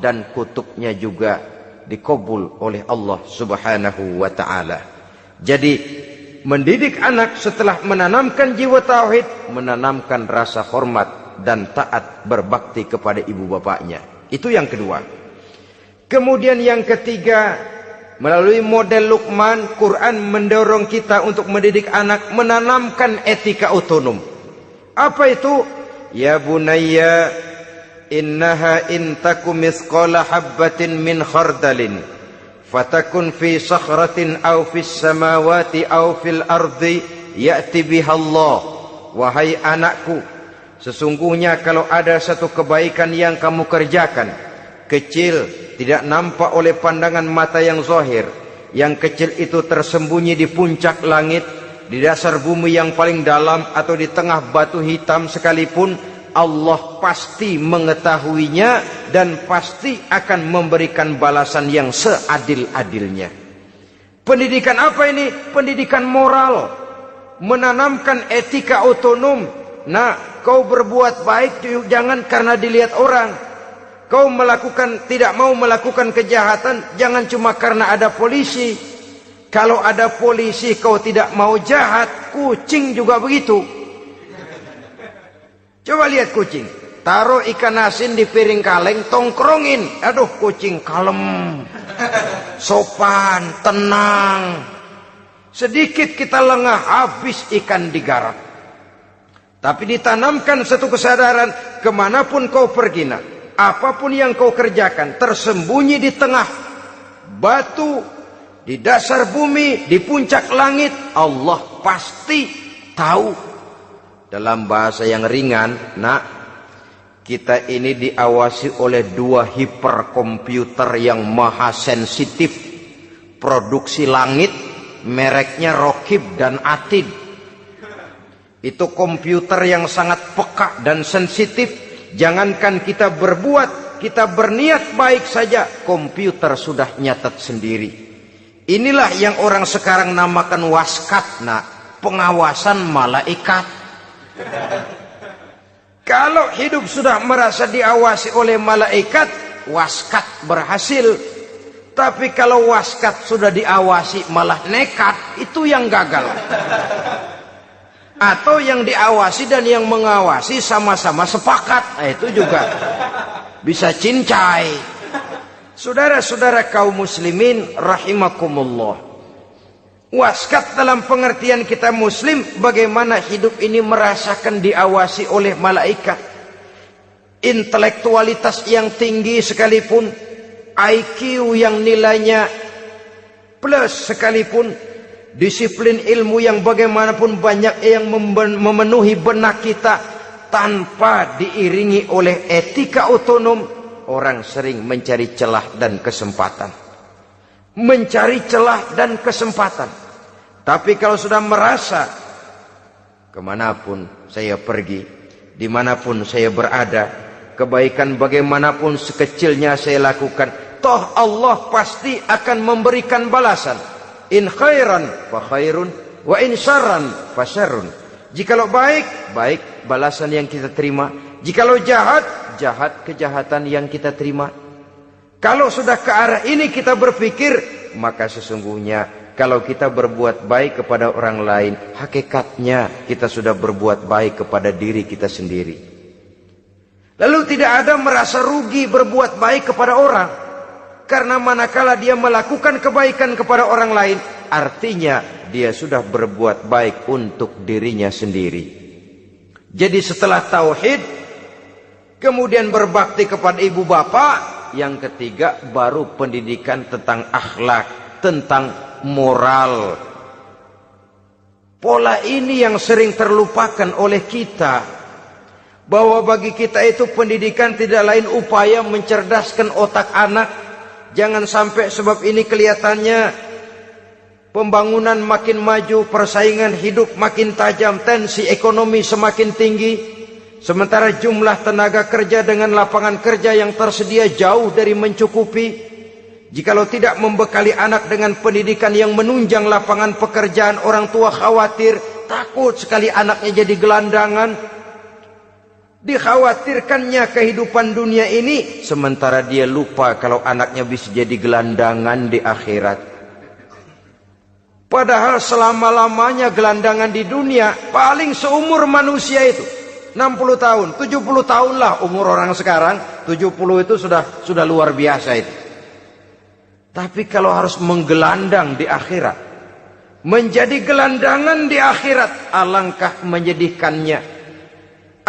Speaker 1: dan kutuknya juga dikabul oleh Allah Subhanahu wa ta'ala. Jadi mendidik anak setelah menanamkan jiwa tauhid, menanamkan rasa hormat dan taat berbakti kepada ibu bapaknya. Itu yang kedua. Kemudian yang ketiga, melalui model Luqman, Quran mendorong kita untuk mendidik anak, menanamkan etika otonom. Apa itu? Ya bunayya, innaha intaku mithqala habbatin min khardalin fatakun fi sakhratin aw fis samawati aw fil ardi ya'ti biha Allah. Wahai anakku, sesungguhnya kalau ada satu kebaikan yang kamu kerjakan, kecil, tidak nampak oleh pandangan mata yang zahir, yang kecil itu tersembunyi di puncak langit, di dasar bumi yang paling dalam, atau di tengah batu hitam sekalipun, Allah pasti mengetahuinya dan pasti akan memberikan balasan yang seadil-adilnya. Pendidikan apa ini? Pendidikan moral, menanamkan etika otonom. Nah, kau berbuat baik jangan karena dilihat orang. Kau tidak mau melakukan kejahatan jangan cuma karena ada polisi. Kalau ada polisi kau tidak mau jahat, kucing juga begitu. Coba lihat kucing, taruh ikan asin di piring kaleng, tongkrongin. Aduh, kucing kalem, sopan, tenang. Sedikit kita lengah, habis ikan digarap. Tapi ditanamkan satu kesadaran, kemanapun kau pergi nak, apapun yang kau kerjakan, tersembunyi di tengah batu, di dasar bumi, di puncak langit, Allah pasti tahu. Dalam bahasa yang ringan, nak, kita ini diawasi oleh 2 hiperkomputer yang maha sensitif. Produksi langit, mereknya Rokib dan Atid. Itu komputer yang sangat peka dan sensitif. Jangankan kita berbuat, kita berniat baik saja, komputer sudah nyatat sendiri. Inilah yang orang sekarang namakan waskat, nak, pengawasan malaikat. Kalau hidup sudah merasa diawasi oleh malaikat, waskat berhasil. Tapi kalau waskat sudah diawasi malah nekat, itu yang gagal. Atau yang diawasi dan yang mengawasi sama-sama sepakat, itu juga bisa cincai. Saudara-saudara kaum muslimin rahimakumullah, waskat dalam pengertian kita muslim, bagaimana hidup ini merasakan diawasi oleh malaikat. Intelektualitas yang tinggi sekalipun, IQ yang nilainya plus sekalipun, disiplin ilmu yang bagaimanapun banyak yang memenuhi benak kita, tanpa diiringi oleh etika otonom, orang sering mencari celah dan kesempatan. Mencari celah dan kesempatan. Tapi kalau sudah merasa, kemanapun saya pergi, dimanapun saya berada, kebaikan bagaimanapun sekecilnya saya lakukan, toh Allah pasti akan memberikan balasan. In khairan fa khairun, wa in syarran fa syarrun. Jikalau baik, baik balasan yang kita terima. Jikalau jahat, jahat kejahatan yang kita terima. Kalau sudah ke arah ini kita berpikir, maka sesungguhnya kalau kita berbuat baik kepada orang lain, hakikatnya kita sudah berbuat baik kepada diri kita sendiri. Lalu tidak ada merasa rugi berbuat baik kepada orang. Karena manakala dia melakukan kebaikan kepada orang lain, artinya dia sudah berbuat baik untuk dirinya sendiri. Jadi setelah tauhid, kemudian berbakti kepada ibu bapak, yang ketiga baru pendidikan tentang akhlak, tentang moral. Pola ini yang sering terlupakan oleh kita, bahwa bagi kita itu pendidikan tidak lain upaya mencerdaskan otak anak. Jangan sampai sebab ini kelihatannya pembangunan makin maju, persaingan hidup makin tajam, tensi ekonomi semakin tinggi, sementara jumlah tenaga kerja dengan lapangan kerja yang tersedia jauh dari mencukupi. Jikalau tidak membekali anak dengan pendidikan yang menunjang lapangan pekerjaan, orang tua khawatir, takut sekali anaknya jadi gelandangan. Dikhawatirkannya kehidupan dunia ini, sementara dia lupa kalau anaknya bisa jadi gelandangan di akhirat. Padahal selama-lamanya gelandangan di dunia paling seumur manusia itu 60 tahun, 70 tahun lah umur orang sekarang. 70 itu sudah luar biasa itu. Tapi kalau harus menggelandang di akhirat, menjadi gelandangan di akhirat, alangkah menyedihkannya.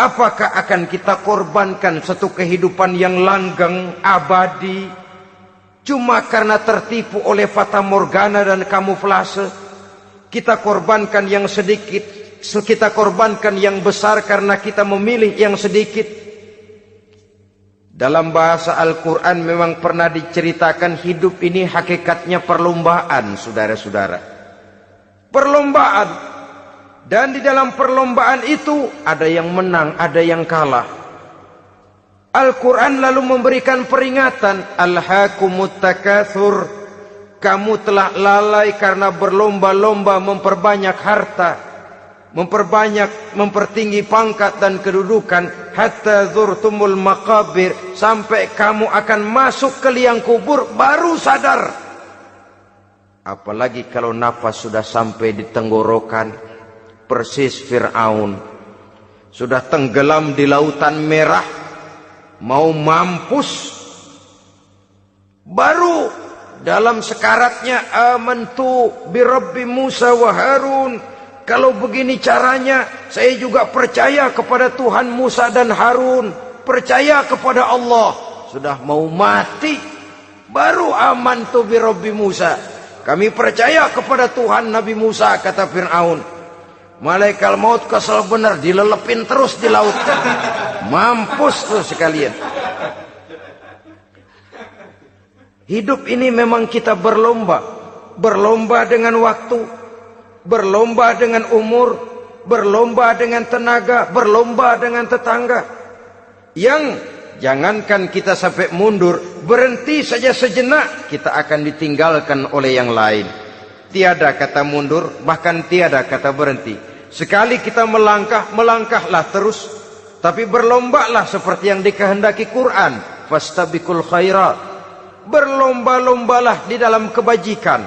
Speaker 1: Apakah akan kita korbankan satu kehidupan yang langgeng, abadi, cuma karena tertipu oleh fata morgana dan kamuflase? Kita korbankan yang sedikit, kita korbankan yang besar karena kita memilih yang sedikit. Dalam bahasa Al-Quran memang pernah diceritakan hidup ini hakikatnya perlombaan, saudara-saudara. Perlombaan. Dan di dalam perlombaan itu ada yang menang, ada yang kalah. Al-Quran lalu memberikan peringatan, Alhaakumut takatsur, kamu telah lalai karena berlomba-lomba memperbanyak harta, mempertinggi pangkat dan kedudukan, hatta zurtumul maqabir, sampai kamu akan masuk ke liang kubur baru sadar. Apalagi kalau nafas sudah sampai di tenggorokan. Persis Fir'aun sudah tenggelam di lautan merah, mau mampus, baru dalam sekaratnya, amantu birabbi Musa wa Harun, kalau begini caranya saya juga percaya kepada Tuhan Musa dan Harun. percaya kepada Allah. Sudah mau mati, baru amantu bi Rabbi Musa. Kami percaya kepada Tuhan Nabi Musa, kata Fir'aun. Malaikat maut kesel benar, dilelepin terus di laut. Mampus tuh sekalian. Hidup ini memang kita berlomba. Berlomba dengan waktu, berlomba dengan umur, berlomba dengan tenaga, berlomba dengan tetangga. Yang jangankan kita sampai mundur, berhenti saja sejenak, kita akan ditinggalkan oleh yang lain. Tiada kata mundur, bahkan tiada kata berhenti. Sekali kita melangkah, melangkahlah terus. Tapi berlombalah seperti yang dikehendaki Quran. Fastabiqul khairat. Berlomba-lombalah di dalam kebajikan.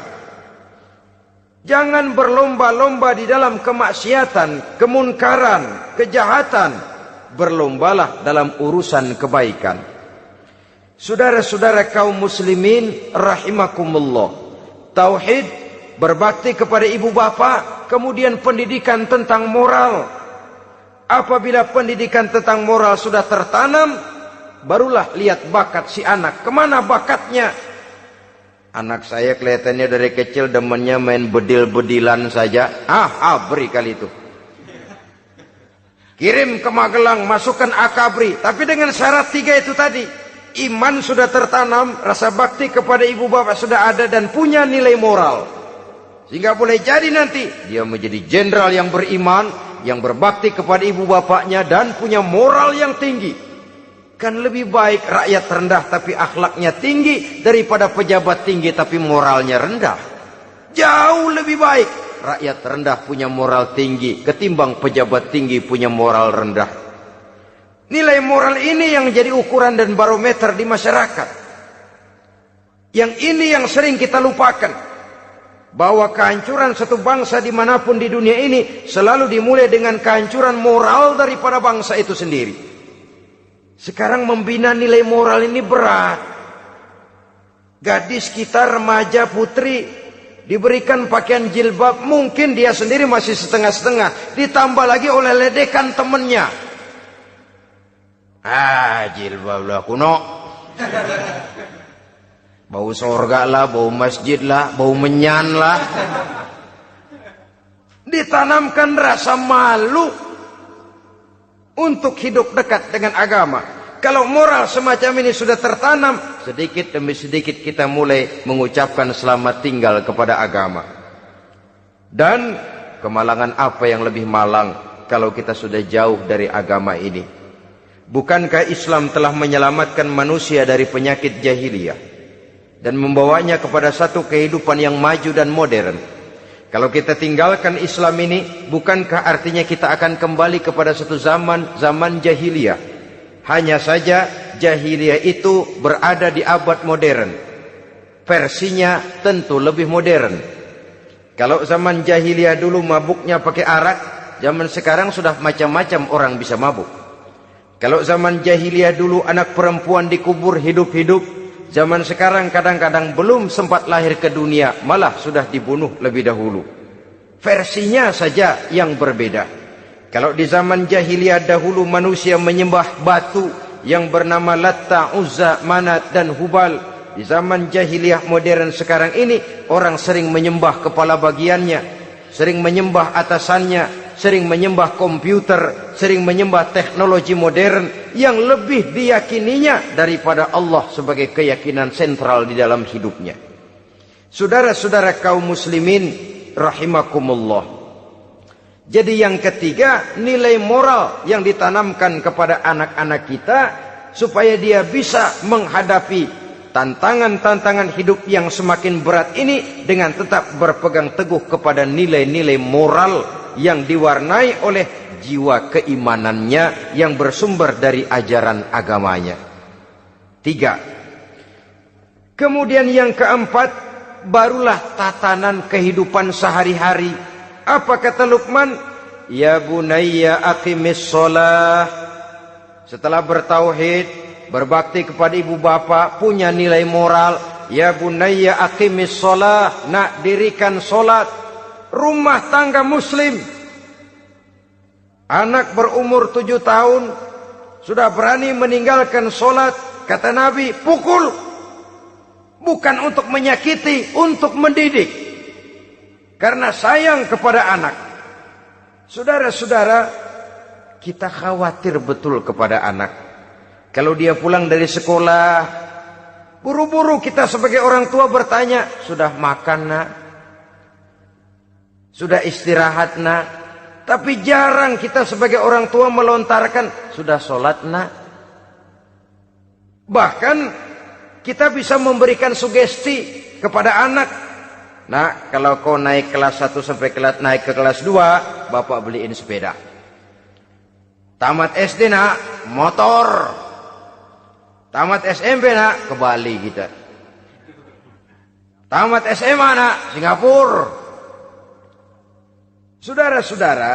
Speaker 1: Jangan berlomba-lomba di dalam kemaksiatan, kemunkaran, kejahatan. Berlombalah dalam urusan kebaikan. Saudara-saudara kaum muslimin rahimakumullah. Tauhid, berbakti kepada ibu bapa, kemudian pendidikan tentang moral. Apabila pendidikan tentang moral sudah tertanam, barulah lihat bakat si anak. Kemana bakatnya? Anak saya kelihatannya dari kecil demennya main bedil-bedilan saja. Abri kali itu. Kirim ke Magelang, masukkan akabri. Tapi dengan syarat 3 itu tadi. Iman sudah tertanam, rasa bakti kepada ibu bapak sudah ada, dan punya nilai moral. Sehingga boleh jadi nanti dia menjadi jenderal yang beriman, yang berbakti kepada ibu bapaknya, dan punya moral yang tinggi. Kan lebih baik rakyat rendah tapi akhlaknya tinggi, daripada pejabat tinggi tapi moralnya rendah. Jauh lebih baik rakyat rendah punya moral tinggi ketimbang pejabat tinggi punya moral rendah. Nilai moral ini yang jadi ukuran dan barometer di masyarakat. Yang ini yang sering kita lupakan, bahwa kehancuran satu bangsa dimanapun di dunia ini selalu dimulai dengan kehancuran moral daripada bangsa itu sendiri. Sekarang membina nilai moral ini berat. Gadis kita, remaja, putri, diberikan pakaian jilbab, mungkin dia sendiri masih setengah-setengah, ditambah lagi oleh ledekan temennya. Jilbab lah kuno. Bau sorga lah, bau masjid lah, bau menyan lah. Ditanamkan rasa malu untuk hidup dekat dengan agama. Kalau moral semacam ini sudah tertanam, sedikit demi sedikit kita mulai mengucapkan selamat tinggal kepada agama. Dan kemalangan apa yang lebih malang kalau kita sudah jauh dari agama ini? Bukankah Islam telah menyelamatkan manusia dari penyakit jahiliyah dan membawanya kepada satu kehidupan yang maju dan modern? Kalau kita tinggalkan Islam ini, bukankah artinya kita akan kembali kepada satu zaman jahiliyah? Hanya saja jahiliyah itu berada di abad modern. Versinya tentu lebih modern. Kalau zaman jahiliyah dulu mabuknya pakai arak, zaman sekarang sudah macam-macam orang bisa mabuk. Kalau zaman jahiliyah dulu anak perempuan dikubur hidup-hidup, zaman sekarang kadang-kadang belum sempat lahir ke dunia, malah sudah dibunuh lebih dahulu. Versinya saja yang berbeda. Kalau di zaman jahiliyah dahulu manusia menyembah batu yang bernama Latta, Uzza, Manat dan Hubal, di zaman jahiliyah modern sekarang ini orang sering menyembah kepala bagiannya, sering menyembah atasannya, sering menyembah komputer, sering menyembah teknologi modern yang lebih diyakininya daripada Allah sebagai keyakinan sentral di dalam hidupnya. Saudara-saudara kaum muslimin rahimakumullah. Jadi yang ketiga, nilai moral yang ditanamkan kepada anak-anak kita supaya dia bisa menghadapi tantangan-tantangan hidup yang semakin berat ini dengan tetap berpegang teguh kepada nilai-nilai moral yang diwarnai oleh jiwa keimanannya yang bersumber dari ajaran agamanya. 3. Kemudian yang keempat, barulah tatanan kehidupan sehari-hari. Apa kata Luqman? Ya bunayya aqimis shalah. Setelah bertauhid, berbakti kepada ibu bapa, punya nilai moral. Ya bunayya aqimis shalah. Nak, dirikan solat. Rumah tangga muslim. Anak berumur 7 tahun sudah berani meninggalkan sholat, kata Nabi, pukul. Bukan untuk menyakiti, untuk mendidik. Karena sayang kepada anak. Saudara-saudara, kita khawatir betul kepada anak. Kalau dia pulang dari sekolah, buru-buru kita sebagai orang tua bertanya, sudah makan nak? Sudah istirahat nak? Tapi jarang kita sebagai orang tua melontarkan, sudah sholat nak? Bahkan kita bisa memberikan sugesti kepada anak. Nah, kalau kau naik kelas 1 sampai naik ke kelas 2, bapak beliin sepeda. Tamat SD nak, motor. Tamat SMP nak, ke Bali kita. Tamat SMA nak, Singapura. Saudara-saudara,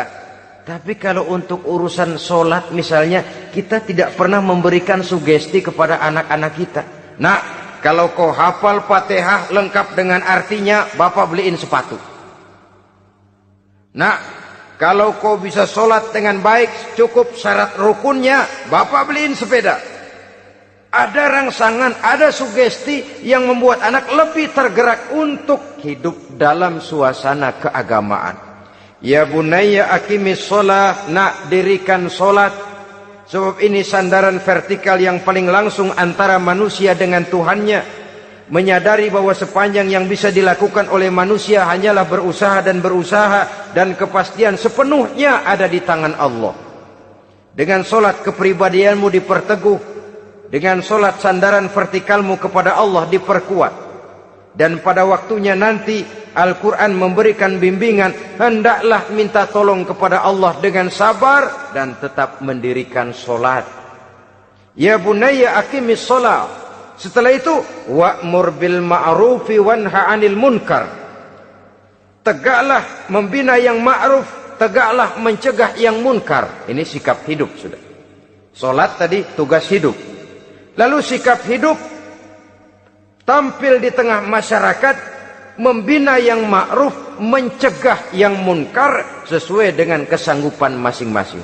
Speaker 1: tapi kalau untuk urusan sholat misalnya, kita tidak pernah memberikan sugesti kepada anak-anak kita. Nah, kalau kau hafal Fatihah lengkap dengan artinya, bapak beliin sepatu. Nah, kalau kau bisa sholat dengan baik, cukup syarat rukunnya, bapak beliin sepeda. Ada rangsangan, ada sugesti yang membuat anak lebih tergerak untuk hidup dalam suasana keagamaan. Ya bunayya aqimis sholat, nak dirikan sholat. Sebab ini sandaran vertikal yang paling langsung antara manusia dengan Tuhannya. Menyadari bahwa sepanjang yang bisa dilakukan oleh manusia hanyalah berusaha dan berusaha, dan kepastian sepenuhnya ada di tangan Allah. Dengan sholat kepribadianmu diperteguh, dengan sholat sandaran vertikalmu kepada Allah diperkuat. Dan pada waktunya nanti Al-Quran memberikan bimbingan, hendaklah minta tolong kepada Allah dengan sabar dan tetap mendirikan sholat. Ya bunayya aqimis sholat. Setelah itu, wa'mur bil ma'rufi wanha 'anil munkar. Tegaklah membina yang ma'ruf, tegaklah mencegah yang munkar. Ini sikap hidup sudah. Sholat tadi tugas hidup. Lalu sikap hidup tampil di tengah masyarakat, membina yang ma'ruf, mencegah yang munkar sesuai dengan kesanggupan masing-masing.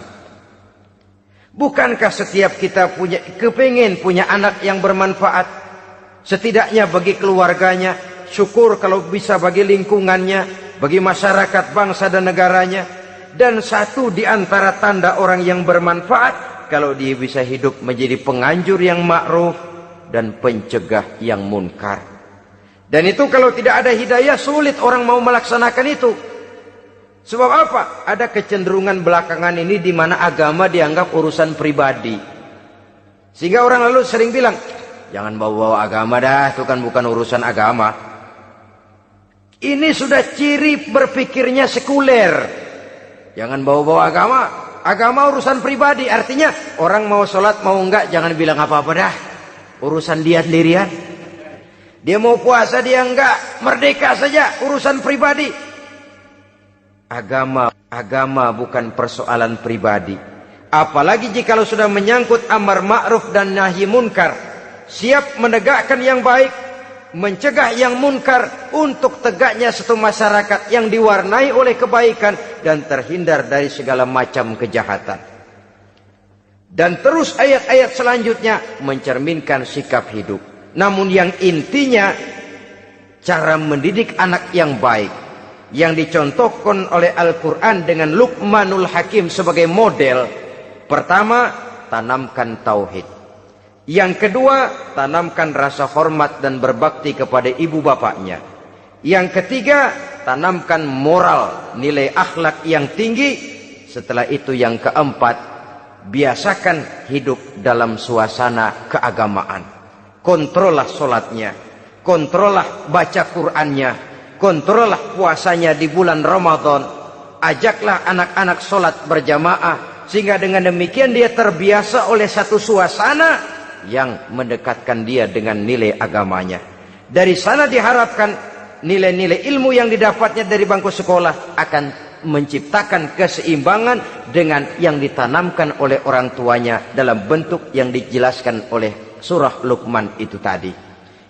Speaker 1: Bukankah setiap kita kepingin punya anak yang bermanfaat, setidaknya bagi keluarganya, syukur kalau bisa bagi lingkungannya, bagi masyarakat, bangsa dan negaranya. Dan satu di antara tanda orang yang bermanfaat, kalau dia bisa hidup menjadi penganjur yang ma'ruf dan pencegah yang munkar. Dan itu kalau tidak ada hidayah, sulit orang mau melaksanakan itu. Sebab apa? Ada kecenderungan belakangan ini di mana agama dianggap urusan pribadi. Sehingga orang lalu sering bilang, jangan bawa-bawa agama dah, itu kan bukan urusan agama. Ini sudah ciri berpikirnya sekuler. Jangan bawa-bawa agama. Agama urusan pribadi, artinya orang mau sholat mau enggak jangan bilang apa-apa dah, urusan dia sendirian. Dia mau puasa dia enggak, merdeka saja, urusan pribadi. Agama bukan persoalan pribadi. Apalagi jika sudah menyangkut amar ma'ruf dan nahi munkar, siap menegakkan yang baik, mencegah yang munkar, untuk tegaknya satu masyarakat yang diwarnai oleh kebaikan dan terhindar dari segala macam kejahatan. Dan terus ayat-ayat selanjutnya mencerminkan sikap hidup. Namun yang intinya, cara mendidik anak yang baik, yang dicontohkan oleh Al-Quran dengan Luqmanul Hakim sebagai model. Pertama, tanamkan tauhid. Yang kedua, tanamkan rasa hormat dan berbakti kepada ibu bapaknya. Yang ketiga, tanamkan moral, nilai akhlak yang tinggi. Setelah itu yang keempat, biasakan hidup dalam suasana keagamaan. Kontrollah sholatnya, kontrollah baca Qur'annya, kontrollah puasanya di bulan Ramadan. Ajaklah anak-anak sholat berjamaah, sehingga dengan demikian dia terbiasa oleh satu suasana yang mendekatkan dia dengan nilai agamanya. Dari sana diharapkan nilai-nilai ilmu yang didapatnya dari bangku sekolah akan menciptakan keseimbangan dengan yang ditanamkan oleh orang tuanya dalam bentuk yang dijelaskan oleh surah Luqman itu tadi.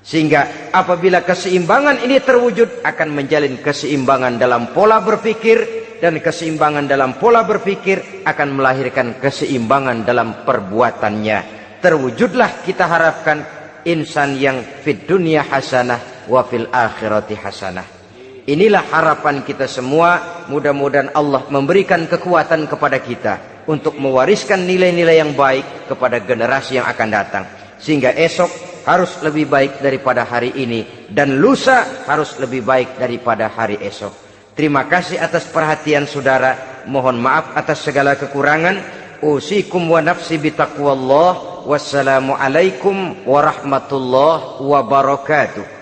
Speaker 1: Sehingga apabila keseimbangan ini terwujud, akan menjalin keseimbangan dalam pola berpikir dan keseimbangan dalam pola berpikir akan melahirkan keseimbangan dalam perbuatannya. Terwujudlah kita harapkan insan yang fid dunya hasanah wa fil akhirati hasanah. Inilah harapan kita semua. Mudah-mudahan Allah memberikan kekuatan kepada kita untuk mewariskan nilai-nilai yang baik kepada generasi yang akan datang, sehingga esok harus lebih baik daripada hari ini, dan lusa harus lebih baik daripada hari esok. Terima kasih atas perhatian saudara. Mohon maaf atas segala kekurangan. Usikum wa nafsi bitaqwallah. Wassalamualaikum warahmatullahi wabarakatuh.